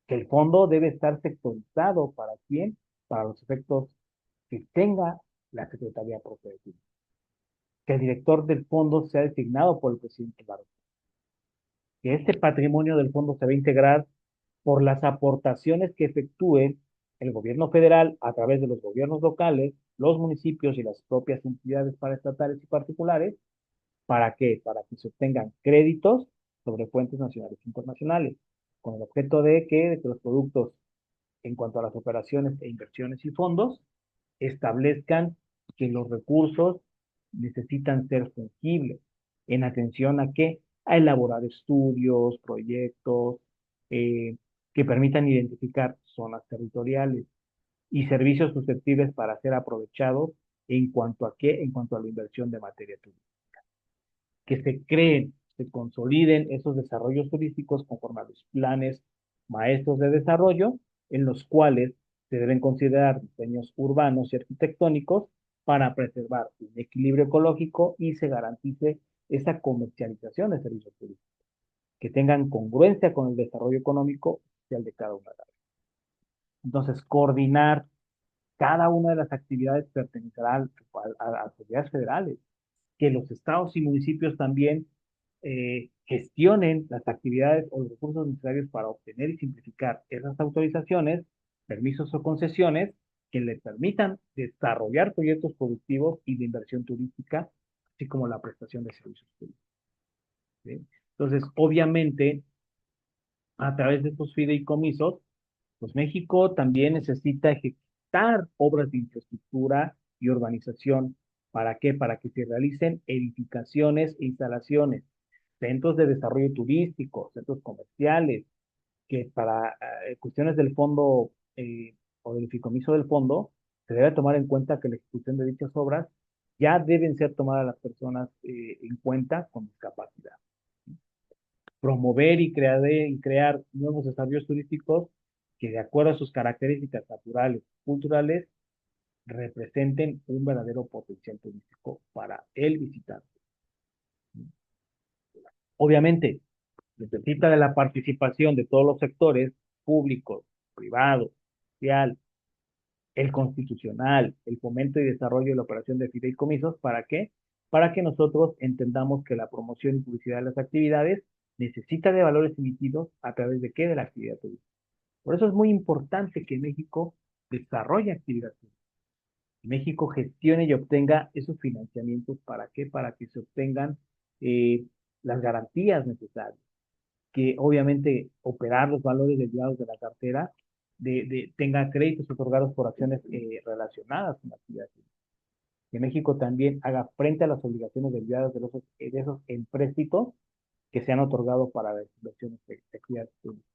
Que el fondo debe estar sectorizado para quién, para los efectos que tenga la Secretaría propia de Turismo. Que el director del fondo sea designado por el presidente de la República. Que este patrimonio del fondo se va a integrar por las aportaciones que efectúe el gobierno federal a través de los gobiernos locales, los municipios y las propias entidades paraestatales y particulares. ¿Para qué? Para que se obtengan créditos sobre fuentes nacionales e internacionales. con el objeto de que los productos, en cuanto a las operaciones e inversiones y fondos, establezcan que los recursos necesitan ser fungibles en atención a qué, a elaborar estudios, proyectos, eh, que permitan identificar zonas territoriales y servicios susceptibles para ser aprovechados en cuanto a qué, en cuanto a la inversión de materia prima, que se creen, se consoliden esos desarrollos turísticos conforme a los planes maestros de desarrollo, en los cuales se deben considerar diseños urbanos y arquitectónicos para preservar un equilibrio ecológico y se garantice esa comercialización de servicios turísticos, que tengan congruencia con el desarrollo económico social de cada una de las. Entonces, coordinar cada una de las actividades pertenecerá a autoridades federales, que los estados y municipios también gestionen las actividades o los recursos necesarios para obtener y simplificar esas autorizaciones, permisos o concesiones que le permitan desarrollar proyectos productivos y de inversión turística, así como la prestación de servicios turísticos. ¿Sí? Entonces, obviamente, a través de estos fideicomisos, pues México también necesita ejecutar obras de infraestructura y urbanización. ¿Para qué? Para que se realicen edificaciones e instalaciones, centros de desarrollo turístico, centros comerciales, que para cuestiones del fondo o del fideicomiso del fondo, se debe tomar en cuenta que la ejecución de dichas obras ya deben ser tomadas las personas en cuenta con discapacidad. Promover y crear nuevos desarrollos turísticos que de acuerdo a sus características naturales y culturales representen un verdadero potencial turístico para el visitante. Obviamente, necesita de la participación de todos los sectores públicos, privados, social, el constitucional, el fomento y desarrollo de la operación de fideicomisos. ¿Para qué? Para que nosotros entendamos que la promoción y publicidad de las actividades necesita de valores emitidos a través de qué? De la actividad turística. Por eso es muy importante que México desarrolle actividad turística. México gestione y obtenga esos financiamientos. ¿Para qué? Para que se obtengan eh, las garantías necesarias, que obviamente operar los valores derivados de la cartera tenga créditos otorgados por acciones relacionadas con la actividad turística. Que México también haga frente a las obligaciones derivadas de esos empréstitos que se han otorgado para las inversiones de actividad turística.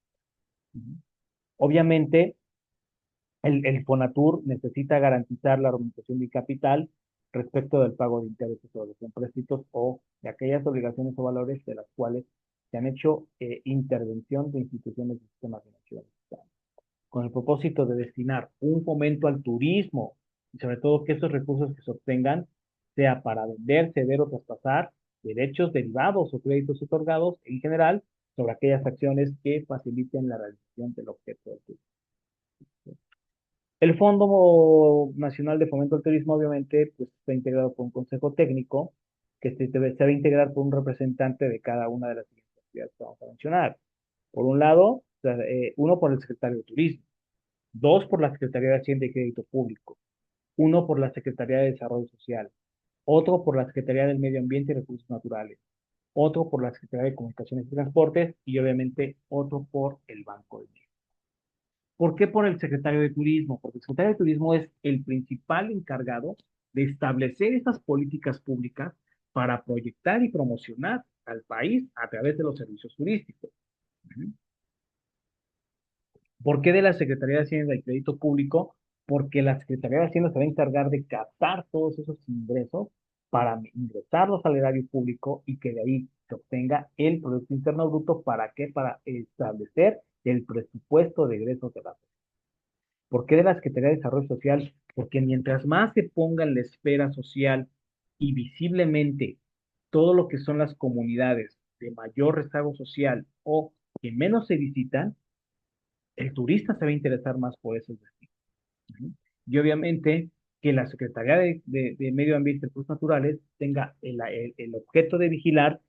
Obviamente, el FONATUR necesita garantizar la organización de capital respecto del pago de intereses sobre los empréstitos o de aquellas obligaciones o valores de las cuales se han hecho intervención de instituciones del sistema financiero mexicano, con el propósito de destinar un fomento al turismo y sobre todo que esos recursos que se obtengan sea para vender, ceder o traspasar derechos derivados o créditos otorgados en general sobre aquellas acciones que faciliten la realización del objeto del turismo. El Fondo Nacional de Fomento al Turismo, obviamente, pues está integrado por un consejo técnico que se debe integrar por un representante de cada una de las siguientes actividades que vamos a mencionar. Por un lado, uno por el secretario de Turismo, dos por la Secretaría de Hacienda y Crédito Público, uno por la Secretaría de Desarrollo Social, otro por la Secretaría del Medio Ambiente y Recursos Naturales, otro por la Secretaría de Comunicaciones y Transportes y obviamente otro por el Banco de México. ¿Por qué por el secretario de Turismo? Porque el secretario de Turismo es el principal encargado de establecer esas políticas públicas para proyectar y promocionar al país a través de los servicios turísticos. ¿Por qué de la Secretaría de Hacienda y Crédito Público? Porque la Secretaría de Hacienda se va a encargar de captar todos esos ingresos para ingresarlos al erario público y que de ahí se obtenga el Producto Interno Bruto. ¿Para qué? Para establecer el presupuesto de egresos de la. ¿Por qué de la Secretaría de Desarrollo Social? Porque mientras más se ponga en la esfera social y visiblemente todo lo que son las comunidades de mayor rezago social o que menos se visitan, el turista se va a interesar más por esos destinos. ¿Sí? Y obviamente que la Secretaría de Medio Ambiente y Recursos Naturales tenga el objeto de vigilar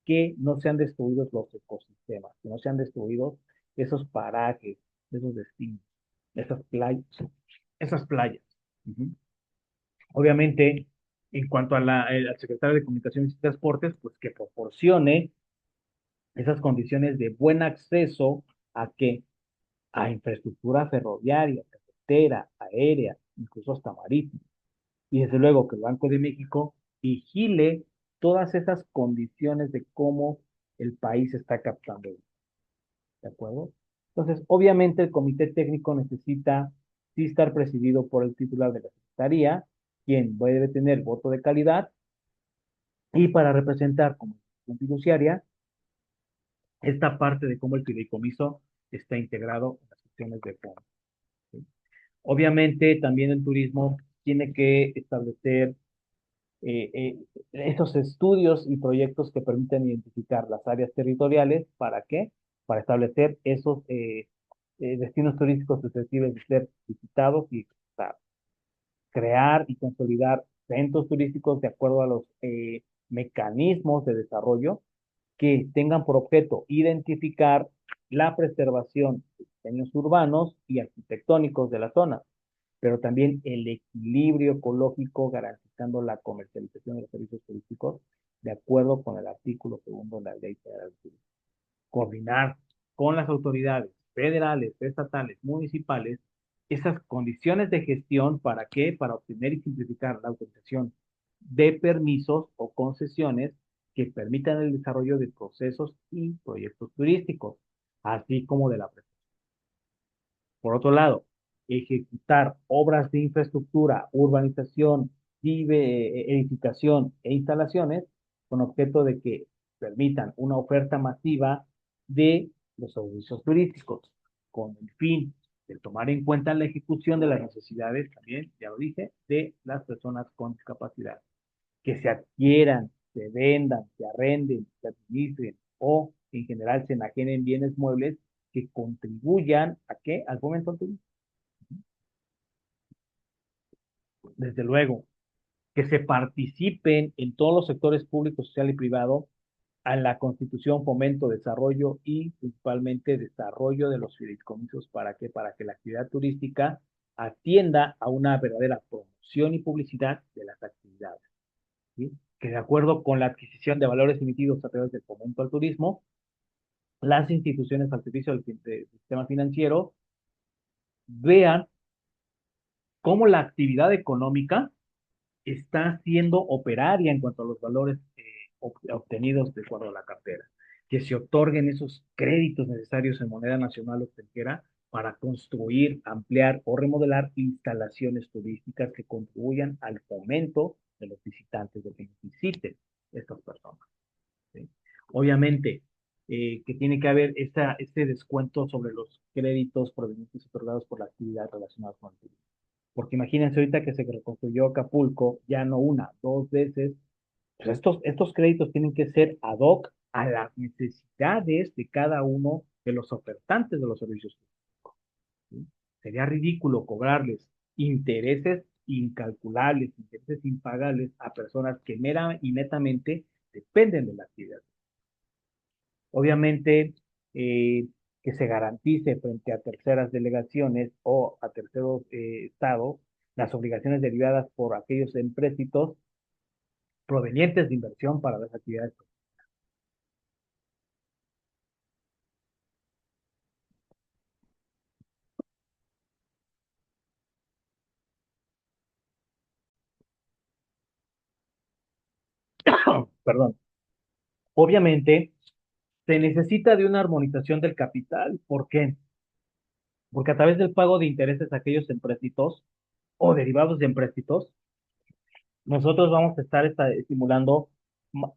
que no sean destruidos los ecosistemas, que no sean destruidos esos parajes, esos destinos, esas playas, esas playas. Ujú. Obviamente, en cuanto al secretario de Comunicaciones y Transportes, pues que proporcione esas condiciones de buen acceso ¿A qué? A infraestructura ferroviaria, carretera, aérea, incluso hasta marítima. Y desde luego que el Banco de México vigile todas esas condiciones de cómo el país está captando, ¿de acuerdo? Entonces, obviamente el comité técnico necesita sí estar presidido por el titular de la Secretaría, quien debe tener voto de calidad y para representar como institución fiduciaria esta parte de cómo el fideicomiso está integrado en las cuestiones de fondo. ¿Sí? Obviamente, también el turismo tiene que establecer esos estudios y proyectos que permiten identificar las áreas territoriales. ¿Para qué? Para establecer esos destinos turísticos susceptibles de ser visitados y para crear y consolidar centros turísticos de acuerdo a los mecanismos de desarrollo que tengan por objeto identificar la preservación de diseños urbanos y arquitectónicos de la zona, pero también el equilibrio ecológico garantizando la comercialización de los servicios turísticos de acuerdo con el artículo segundo de la Ley Federal de Turismo. Coordinar con las autoridades federales, estatales, municipales, esas condiciones de gestión, ¿para qué? Para obtener y simplificar la autorización de permisos o concesiones que permitan el desarrollo de procesos y proyectos turísticos, así como de la prestación. Por otro lado, ejecutar obras de infraestructura, urbanización, edificación e instalaciones con objeto de que permitan una oferta masiva de los servicios turísticos, con el fin de tomar en cuenta la ejecución de las necesidades, también, ya lo dije, de las personas con discapacidad. Que se adquieran, se vendan, se arrenden, se administren o en general se enajenen bienes muebles que contribuyan a qué? Al fomento turístico. Desde luego, que se participen en todos los sectores público, social y privado a la constitución, fomento, desarrollo y principalmente desarrollo de los fideicomisos. ¿Para qué? Para que la actividad turística atienda a una verdadera promoción y publicidad de las actividades. ¿Sí? Que de acuerdo con la adquisición de valores emitidos a través del fomento al turismo, las instituciones al servicio del sistema financiero vean cómo la actividad económica está siendo operaria en cuanto a los valores obtenidos de acuerdo a la cartera. Que se otorguen esos créditos necesarios en moneda nacional o extranjera para construir, ampliar o remodelar instalaciones turísticas que contribuyan al fomento de los visitantes, de que visiten estas personas. ¿Sí? Obviamente, que tiene que haber este descuento sobre los créditos provenientes otorgados por la actividad relacionada con el turismo. Porque imagínense ahorita que se reconstruyó Acapulco, ya no una, dos veces, pues estos créditos tienen que ser ad hoc a las necesidades de cada uno de los ofertantes de los servicios públicos. ¿Sí? Sería ridículo cobrarles intereses incalculables, intereses impagables a personas que mera y netamente dependen de la actividad. Obviamente, que se garantice frente a terceras delegaciones o a terceros estados las obligaciones derivadas por aquellos empréstitos provenientes de inversión para las actividades. Perdón. Obviamente, se necesita de una armonización del capital. ¿Por qué? Porque a través del pago de intereses a aquellos empréstitos o derivados de empréstitos, nosotros vamos a estar estimulando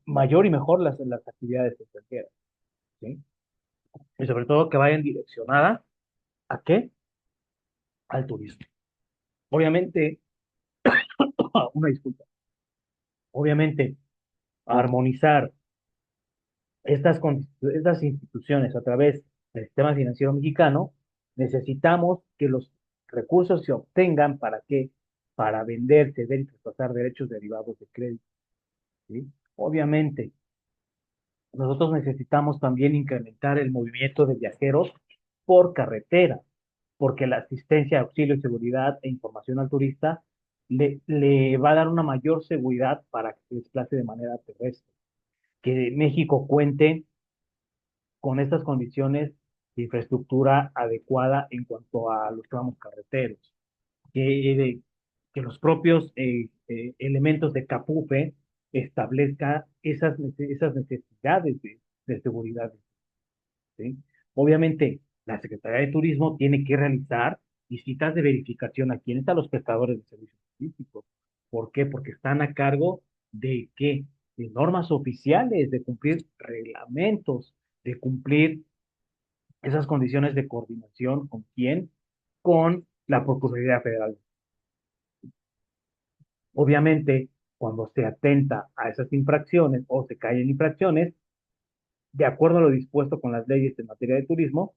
mayor y mejor las actividades extranjeras. ¿Sí? Y sobre todo que vayan direccionadas ¿a qué? Al turismo. Obviamente, una disculpa, obviamente, armonizar estas instituciones a través del sistema financiero mexicano, necesitamos que los recursos se obtengan para qué? Para vender, ceder y traspasar derechos derivados de crédito. ¿Sí? Obviamente, nosotros necesitamos también incrementar el movimiento de viajeros por carretera, porque la asistencia, auxilio, seguridad e información al turista le va a dar una mayor seguridad para que se desplace de manera terrestre. Que México cuente con estas condiciones infraestructura adecuada en cuanto a los tramos carreteros, que, que los propios elementos de Capufe establezcan esas necesidades de seguridad, ¿sí? Obviamente, la Secretaría de Turismo tiene que realizar visitas de verificación a quiénes, a los prestadores de servicios turísticos. ¿Por qué? Porque están a cargo de qué, de normas oficiales, de cumplir reglamentos, de cumplir esas condiciones de coordinación con quién, con la Procuraduría Federal. Obviamente, cuando se atenta a esas infracciones o se caen infracciones, de acuerdo a lo dispuesto con las leyes en materia de turismo,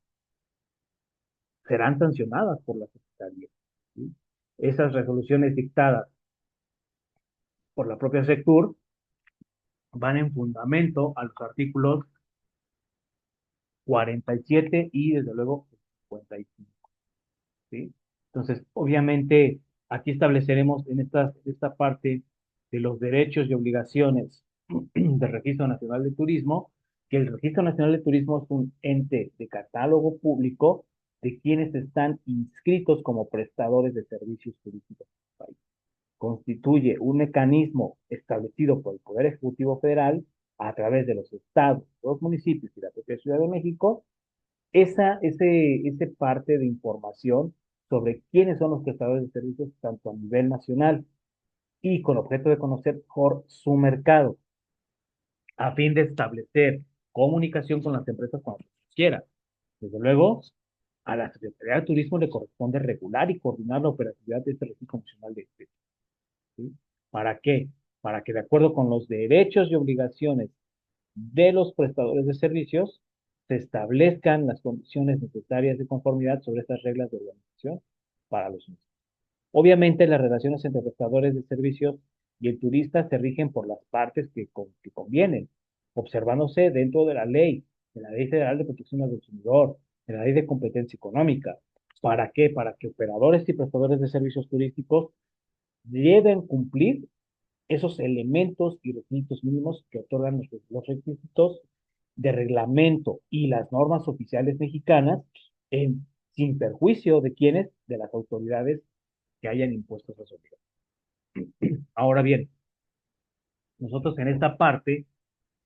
serán sancionadas por la Secretaría, ¿sí? Esas resoluciones dictadas por la propia Sectur van en fundamento a los artículos 47 y desde luego 55, ¿sí? Entonces, obviamente, aquí estableceremos en esta parte de los derechos y obligaciones del Registro Nacional de Turismo, que el Registro Nacional de Turismo es un ente de catálogo público de quienes están inscritos como prestadores de servicios turísticos en el país. Constituye un mecanismo establecido por el Poder Ejecutivo Federal a través de los estados, los municipios y la propia Ciudad de México, ese parte de información sobre quiénes son los prestadores de servicios tanto a nivel nacional y con objeto de conocer mejor su mercado, a fin de establecer comunicación con las empresas cuando se quiera. Desde luego, a la Secretaría de Turismo le corresponde regular y coordinar la operatividad de este registro nacional de especies, ¿sí? ¿Para qué? Para que de acuerdo con los derechos y obligaciones de los prestadores de servicios, se establezcan las condiciones necesarias de conformidad sobre estas reglas de organización para los mismos. Obviamente, las relaciones entre prestadores de servicios y el turista se rigen por las partes que convienen, observándose dentro de la Ley Federal de Protección al Consumidor, de la Ley de Competencia Económica. ¿Para qué? Para que operadores y prestadores de servicios turísticos deben cumplir esos elementos y requisitos mínimos que otorgan los requisitos de reglamento y las normas oficiales mexicanas, sin perjuicio de quienes, de las autoridades que hayan impuesto esas obligaciones. Ahora bien, nosotros en esta parte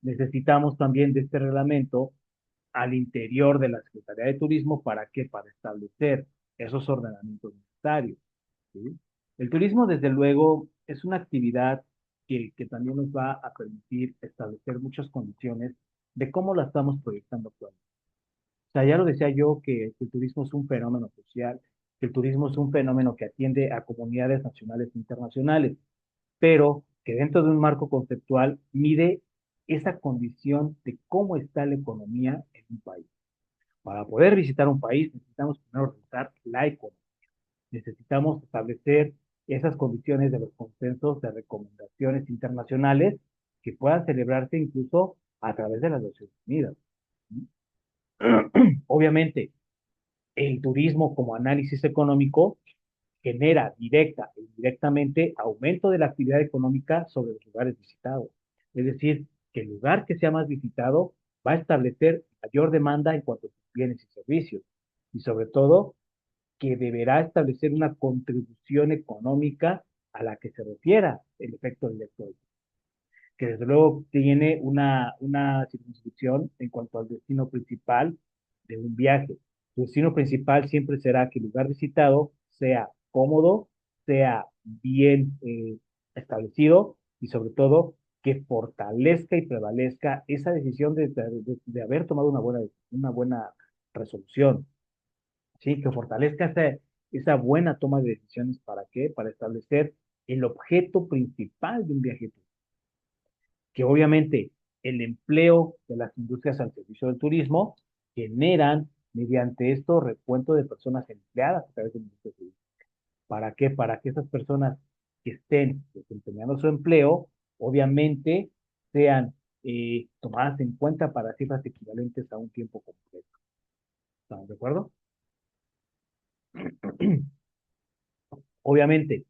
necesitamos también de este reglamento al interior de la Secretaría de Turismo. ¿Para qué? Para establecer esos ordenamientos necesarios, ¿sí? El turismo, desde luego, es una actividad que también nos va a permitir establecer muchas condiciones de cómo la estamos proyectando actualmente. O sea, ya lo decía yo que el turismo es un fenómeno social, que el turismo es un fenómeno que atiende a comunidades nacionales e internacionales, pero que dentro de un marco conceptual mide esa condición de cómo está la economía en un país. Para poder visitar un país necesitamos primero revisar la economía. Necesitamos establecer esas condiciones de los consensos de recomendaciones internacionales que puedan celebrarse incluso a través de las Naciones Unidas. Obviamente, el turismo como análisis económico genera directa e indirectamente aumento de la actividad económica sobre los lugares visitados. Es decir, que el lugar que sea más visitado va a establecer mayor demanda en cuanto a sus bienes y servicios. Y sobre todo, que deberá establecer una contribución económica a la que se refiera el efecto directo, que desde luego tiene una circunscripción en cuanto al destino principal de un viaje. Su destino principal siempre será que el lugar visitado sea cómodo, sea bien establecido y sobre todo que fortalezca y prevalezca esa decisión de haber tomado una buena resolución, ¿sí? Que fortalezca esa buena toma de decisiones. ¿Para qué? Para establecer el objeto principal de un viaje, que obviamente el empleo de las industrias al servicio del turismo generan mediante esto recuento de personas empleadas a través de la industria turística. ¿Para qué? Para que esas personas que estén desempeñando su empleo, obviamente sean tomadas en cuenta para cifras equivalentes a un tiempo completo. ¿Estamos de acuerdo? Obviamente,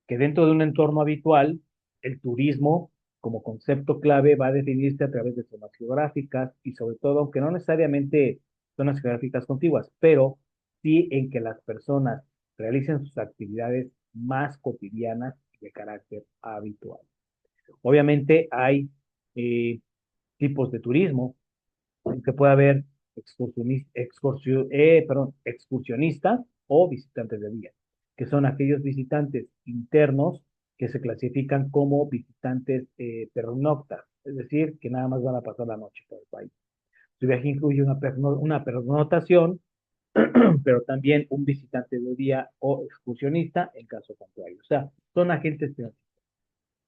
que dentro de un entorno habitual, el turismo como concepto clave va a definirse a través de zonas geográficas y sobre todo, aunque no necesariamente zonas geográficas contiguas, pero sí en que las personas realicen sus actividades más cotidianas y de carácter habitual. Obviamente hay eh, tipos de turismo, que puede haber excursionistas o visitantes de día, que son aquellos visitantes internos que se clasifican como visitantes pernoctas, es decir, que nada más van a pasar la noche por el país. Su viaje incluye una pernotación, pero también un visitante de día o excursionista en caso contrario. O sea, son agentes.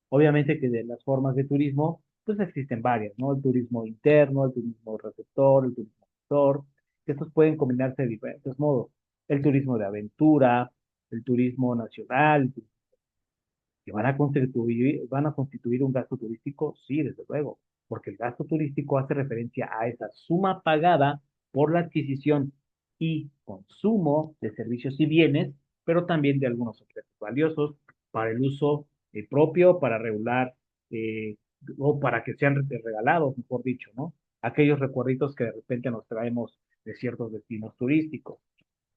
Obviamente que de las formas de turismo, pues existen varias, ¿no? El turismo interno, el turismo receptor, el turismo sector, que estos pueden combinarse de diferentes modos. El turismo de aventura, el turismo nacional, que van a constituir un gasto turístico, sí, desde luego, porque el gasto turístico hace referencia a esa suma pagada por la adquisición y consumo de servicios y bienes, pero también de algunos objetos valiosos para el uso propio, para regular eh, o para que sean regalados, mejor dicho, ¿no? Aquellos recuerditos que de repente nos traemos de ciertos destinos turísticos.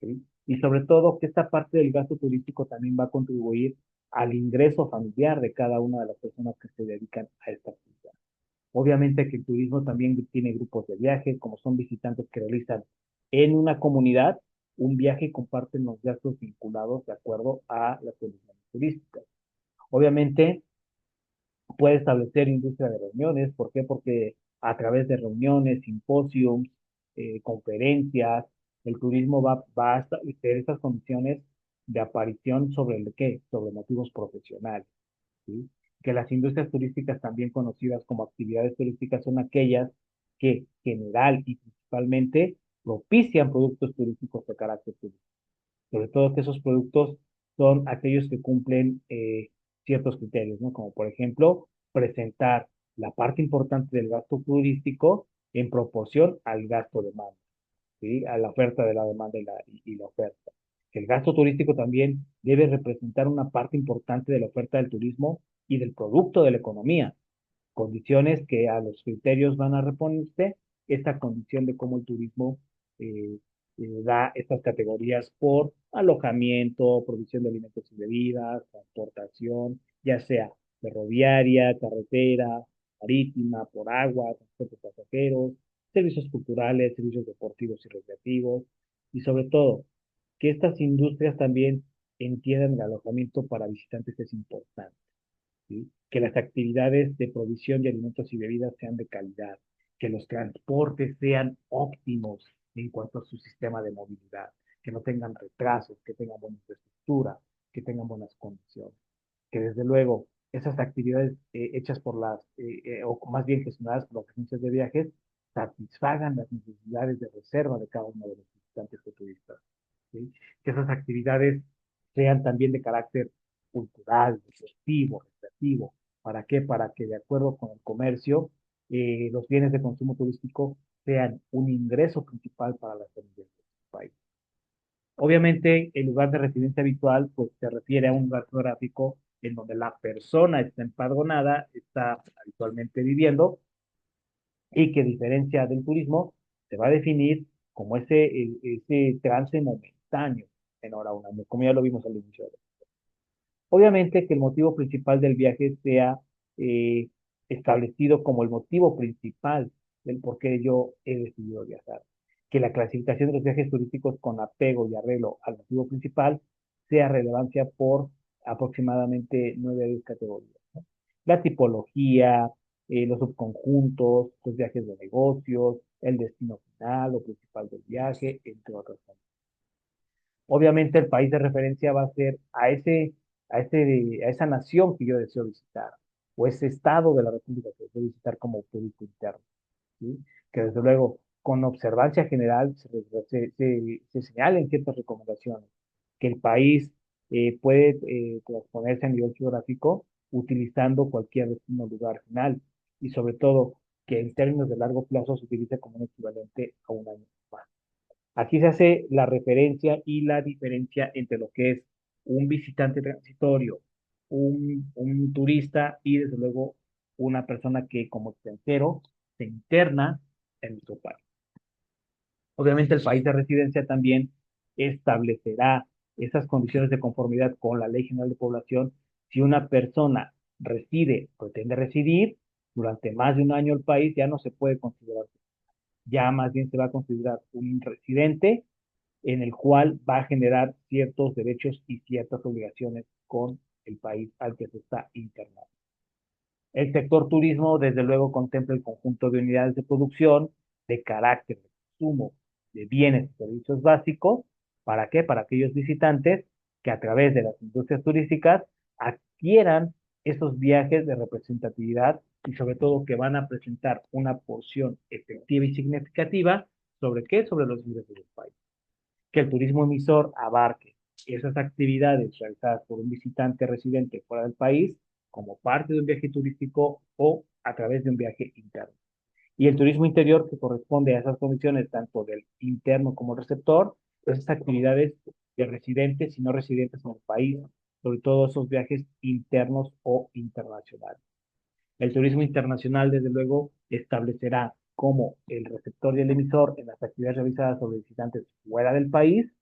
¿Sí? Y sobre todo que esta parte del gasto turístico también va a contribuir al ingreso familiar de cada una de las personas que se dedican a esta actividad. Obviamente que el turismo también tiene grupos de viaje, como son visitantes que realizan en una comunidad un viaje y comparten los gastos vinculados de acuerdo a las condiciones turísticas. Obviamente puede establecer industria de reuniones. ¿Por qué? Porque a través de reuniones, simposios, conferencias, el turismo va a establecer esas condiciones de aparición sobre el qué, sobre motivos profesionales, ¿sí? Que las industrias turísticas, también conocidas como actividades turísticas, son aquellas que general y principalmente propician productos turísticos de carácter turístico. Sobre todo que esos productos son aquellos que cumplen ciertos criterios, ¿no? Como por ejemplo, presentar la parte importante del gasto turístico en proporción al gasto demanda, ¿sí? A la oferta de la demanda y la oferta. El gasto turístico también debe representar una parte importante de la oferta del turismo y del producto de la economía, condiciones que a los criterios van a reponerse esta condición de cómo el turismo eh, da estas categorías por alojamiento, provisión de alimentos y bebidas, transportación, ya sea ferroviaria, carretera, marítima, por agua, transporte de pasajeros, servicios culturales, servicios deportivos y recreativos, y sobre todo, que estas industrias también entiendan el alojamiento para visitantes es importante. ¿Sí? Que las actividades de provisión de alimentos y bebidas sean de calidad, que los transportes sean óptimos en cuanto a su sistema de movilidad, que no tengan retrasos, que tengan buena infraestructura, que tengan buenas condiciones, que desde luego esas actividades hechas por o más bien gestionadas por las agencias de viajes, satisfagan las necesidades de reserva de cada uno de los visitantes o turistas. ¿Sí? Que esas actividades sean también de carácter cultural, deportivo, recreativo. ¿Para qué? Para que de acuerdo con el comercio, los bienes de consumo turístico sean un ingreso principal para las familias del país. Obviamente, el lugar de residencia habitual, pues se refiere a un lugar geográfico en donde la persona está empadronada, está habitualmente viviendo y que a diferencia del turismo, se va a definir como ese trance momentáneo en hora un año, como ya lo vimos al inicio. Obviamente que el motivo principal del viaje sea eh, establecido como el motivo principal del por qué yo he decidido viajar. Que la clasificación de los viajes turísticos con apego y arreglo al motivo principal sea relevancia por aproximadamente 9 categorías, ¿no? La tipología, los subconjuntos, los viajes de negocios, el destino final o principal del viaje, entre otras cosas. Obviamente el país de referencia va a ser a esa nación que yo deseo visitar, o ese estado de la República que deseo visitar como turismo interno, ¿sí? Que desde luego, con observancia general, se señalen ciertas recomendaciones, que el país puede transponerse a nivel geográfico utilizando cualquier destino lugar final, y sobre todo que en términos de largo plazo se utilice como un equivalente a un año más. Aquí se hace la referencia y la diferencia entre lo que es un visitante transitorio, un turista y desde luego una persona que como extranjero se interna en nuestro país. Obviamente el país de residencia también establecerá esas condiciones de conformidad con la Ley General de Población. Si una persona reside, pretende residir durante más de un año el país, ya no se puede considerar, ya más bien se va a considerar un residente en el cual va a generar ciertos derechos y ciertas obligaciones con el país al que se está internando. El sector turismo, desde luego, contempla el conjunto de unidades de producción de carácter de consumo de bienes y servicios básicos. ¿Para qué? Para aquellos visitantes que a través de las industrias turísticas adquieran esos viajes de representatividad y sobre todo que van a presentar una porción efectiva y significativa sobre qué, sobre los ingresos del país. Que el turismo emisor abarque esas actividades realizadas por un visitante residente fuera del país como parte de un viaje turístico o a través de un viaje interno. Y el turismo interior que corresponde a esas condiciones tanto del interno como receptor, esas actividades de residentes y no residentes en el país, sobre todo esos viajes internos o internacionales. El turismo internacional, desde luego, establecerá cómo el receptor y el emisor en las actividades realizadas sobre visitantes fuera del país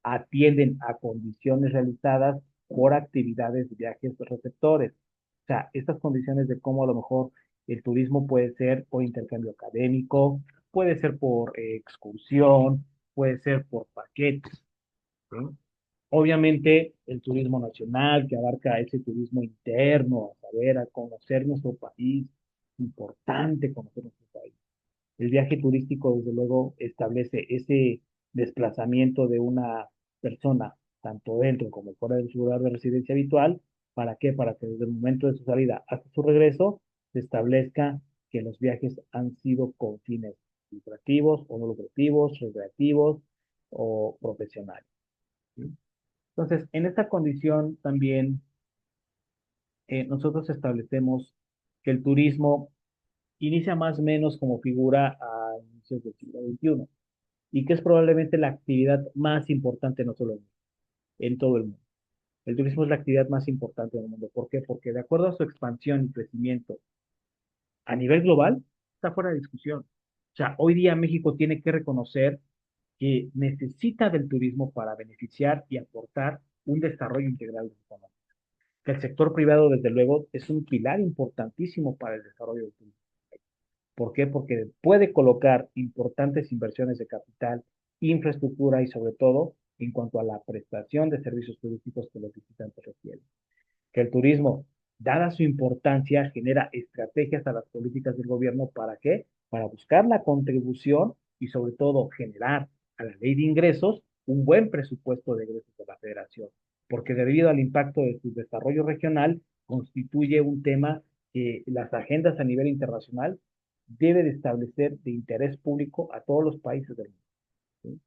atienden a condiciones realizadas por actividades de viajes receptores. O sea, estas condiciones de cómo a lo mejor el turismo puede ser por intercambio académico, puede ser por excursión, puede ser por paquetes. ¿Sí? Obviamente, el turismo nacional, que abarca ese turismo interno, a saber, a conocer nuestro país, importante conocer nuestro país. El viaje turístico, desde luego, establece ese desplazamiento de una persona, tanto dentro como fuera de su lugar de residencia habitual. ¿Para qué? Para que desde el momento de su salida hasta su regreso se establezca que los viajes han sido con fines lucrativos o no lucrativos, recreativos o profesionales. ¿Sí? Entonces, en esta condición también nosotros establecemos que el turismo inicia más o menos como figura a inicios del siglo XXI y que es probablemente la actividad más importante no solo en todo el mundo. El turismo es la actividad más importante del mundo. ¿Por qué? Porque de acuerdo a su expansión y crecimiento a nivel global, está fuera de discusión. O sea, hoy día México tiene que reconocer que necesita del turismo para beneficiar y aportar un desarrollo integral de su economía. Que el sector privado, desde luego, es un pilar importantísimo para el desarrollo del turismo. ¿Por qué? Porque puede colocar importantes inversiones de capital, infraestructura y sobre todo en cuanto a la prestación de servicios turísticos que los visitantes requieren. Que el turismo, dada su importancia, genera estrategias a las políticas del gobierno. ¿Para qué? Para buscar la contribución y sobre todo generar a la ley de ingresos un buen presupuesto de ingresos de la federación. Porque debido al impacto de su desarrollo regional, constituye un tema que las agendas a nivel internacional debe de establecer de interés público a todos los países del mundo. ¿Sí?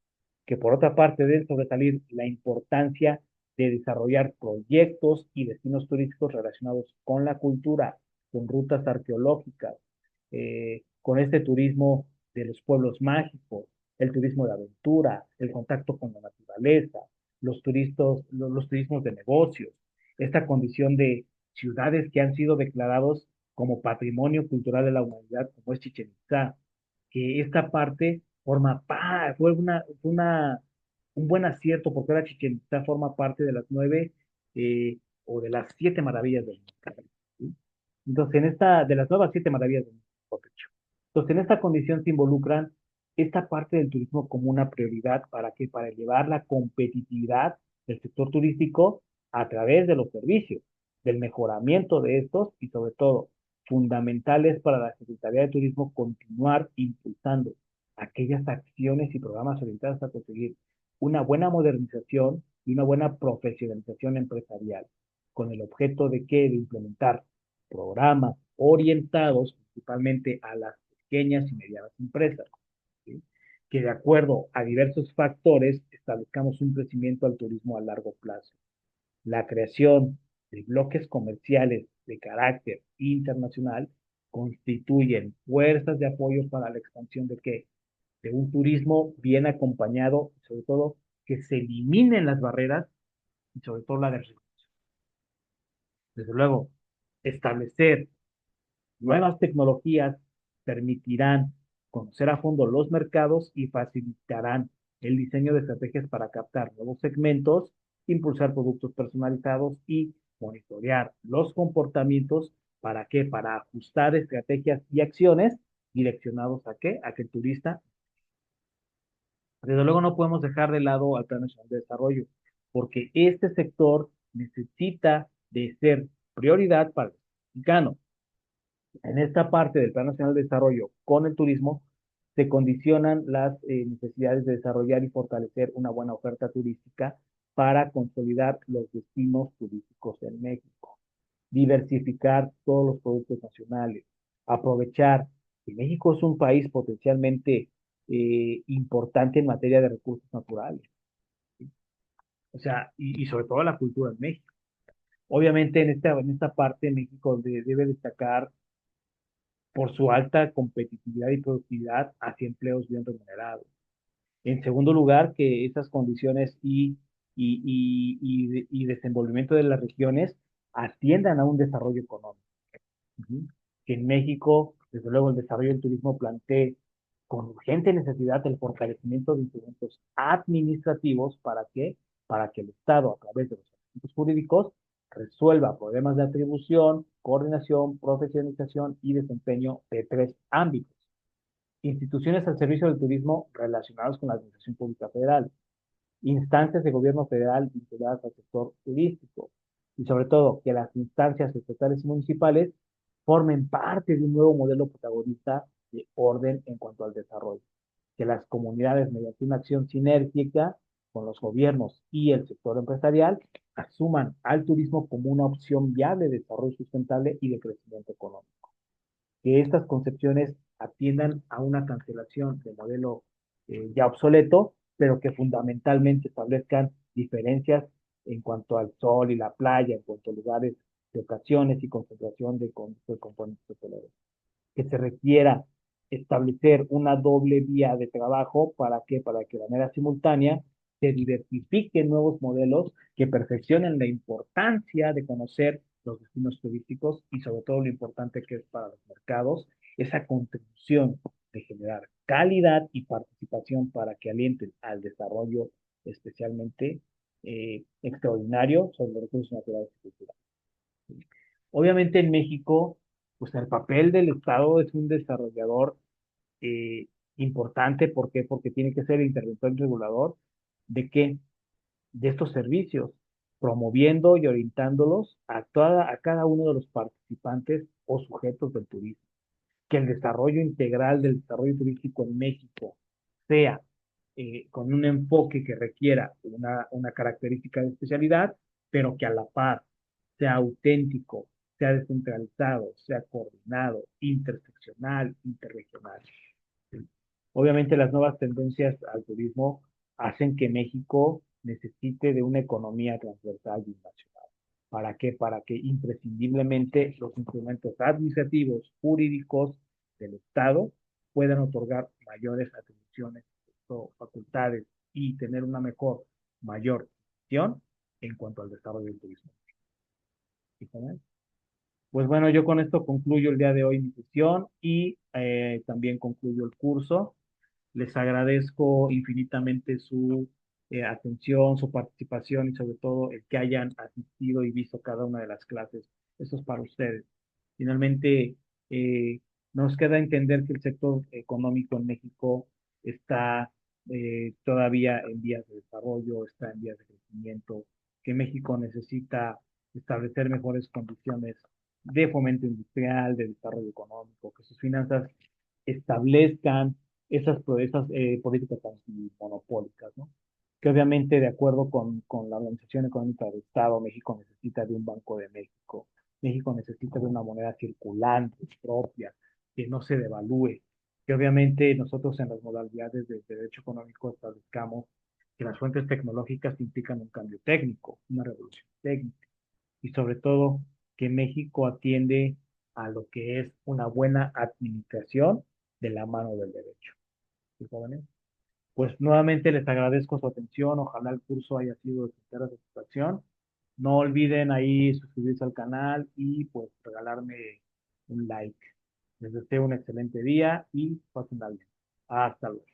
Que por otra parte debe sobresalir la importancia de desarrollar proyectos y destinos turísticos relacionados con la cultura, con rutas arqueológicas, con este turismo de los pueblos mágicos, el turismo de aventura, el contacto con la naturaleza, los turismos de negocios, esta condición de ciudades que han sido declarados como patrimonio cultural de la humanidad, como es Chichen Itzá, que esta parte un buen acierto, porque ahora Chichen Itzá forma parte de las 9 o de las 7 maravillas del mundo. ¿Sí? Entonces, de las nuevas 7 maravillas del mundo, mejor dicho. Entonces, en esta condición se involucran esta parte del turismo como una prioridad para que para elevar la competitividad del sector turístico a través de los servicios, del mejoramiento de estos y sobre todo fundamentales para la Secretaría de Turismo continuar impulsando aquellas acciones y programas orientados a conseguir una buena modernización y una buena profesionalización empresarial, con el objeto de que de implementar programas orientados principalmente a las pequeñas y medianas empresas, ¿sí? Que de acuerdo a diversos factores establezcamos un crecimiento al turismo a largo plazo. La creación de bloques comerciales de carácter internacional constituyen fuerzas de apoyo para la expansión de qué? De un turismo bien acompañado, sobre todo que se eliminen las barreras y sobre todo la de desde luego establecer nuevas tecnologías permitirán conocer a fondo los mercados y facilitarán el diseño de estrategias para captar nuevos segmentos, impulsar productos personalizados y monitorear los comportamientos. ¿Para qué? Para ajustar estrategias y acciones direccionados a qué? A que el turista, desde luego no podemos dejar de lado al Plan Nacional de Desarrollo, porque este sector necesita de ser prioridad para el mexicano. En esta parte del Plan Nacional de Desarrollo con el turismo, se condicionan las necesidades de desarrollar y fortalecer una buena oferta turística para consolidar los destinos turísticos en México, diversificar todos los productos nacionales, aprovechar que México es un país potencialmente importante en materia de recursos naturales, ¿sí? O sea, y sobre todo la cultura en México. Obviamente en esta parte México debe destacar por su alta competitividad y productividad hacia empleos bien remunerados. En segundo lugar, que esas condiciones y desenvolvimiento de las regiones atiendan a un desarrollo económico. Ujú. Que en México, desde luego, el desarrollo del turismo plantee con urgente necesidad el fortalecimiento de instrumentos administrativos. ¿Para qué? Para que el Estado, a través de los instrumentos jurídicos, resuelva problemas de atribución, coordinación, profesionalización y desempeño de tres ámbitos: instituciones al servicio del turismo relacionadas con la Administración Pública Federal, instancias de gobierno federal vinculadas al sector turístico y sobre todo que las instancias estatales y municipales formen parte de un nuevo modelo protagonista de orden en cuanto al desarrollo, que las comunidades mediante una acción sinérgica con los gobiernos y el sector empresarial asuman al turismo como una opción viable de desarrollo sustentable y de crecimiento económico, que estas concepciones atiendan a una cancelación de modelo ya obsoleto, pero que fundamentalmente establezcan diferencias en cuanto al sol y la playa, en cuanto a lugares de ocasiones y concentración de componentes hoteleros, que se requiera establecer una doble vía de trabajo. ¿Para qué? Para que de manera simultánea se diversifiquen nuevos modelos que perfeccionen la importancia de conocer los destinos turísticos y sobre todo lo importante que es para los mercados esa contribución de generar calidad y participación para que alienten al desarrollo especialmente extraordinario sobre los recursos naturales y culturales. Obviamente en México, pues el papel del Estado es un desarrollador eh, importante. ¿Por qué? Porque tiene que ser el interventor y regulador de qué, de estos servicios, promoviendo y orientándolos a cada uno de los participantes o sujetos del turismo. Que el desarrollo integral del desarrollo turístico en México sea con un enfoque que requiera una característica de especialidad, pero que a la par sea auténtico, sea descentralizado, sea coordinado, interseccional, interregional. ¿Sí? Obviamente las nuevas tendencias al turismo hacen que México necesite de una economía transversal y nacional. ¿Para qué? Para que imprescindiblemente los instrumentos administrativos, jurídicos del Estado puedan otorgar mayores atribuciones o facultades y tener una mayor gestión en cuanto al desarrollo del turismo. ¿Sí? Pues bueno, yo con esto concluyo el día de hoy mi sesión y también concluyo el curso. Les agradezco infinitamente su atención, su participación y sobre todo el que hayan asistido y visto cada una de las clases. Eso es para ustedes. Finalmente, eh, nos queda entender que el sector económico en México está todavía en vías de desarrollo, está en vías de crecimiento, que México necesita establecer mejores condiciones de fomento industrial, de desarrollo económico, que sus finanzas establezcan esas políticas antimonopólicas, ¿no? Que obviamente, de acuerdo con la Organización Económica del Estado, México necesita de un Banco de México, México necesita de una moneda circulante, propia, que no se devalúe, que obviamente nosotros en las modalidades de derecho económico establezcamos que las fuentes tecnológicas implican un cambio técnico, una revolución técnica, y sobre todo que México atiende a lo que es una buena administración de la mano del derecho. ¿Sí, jóvenes? Pues nuevamente les agradezco su atención, ojalá el curso haya sido de sincera satisfacción. No olviden ahí suscribirse al canal y pues regalarme un like. Les deseo un excelente día y pasen bien. Hasta luego.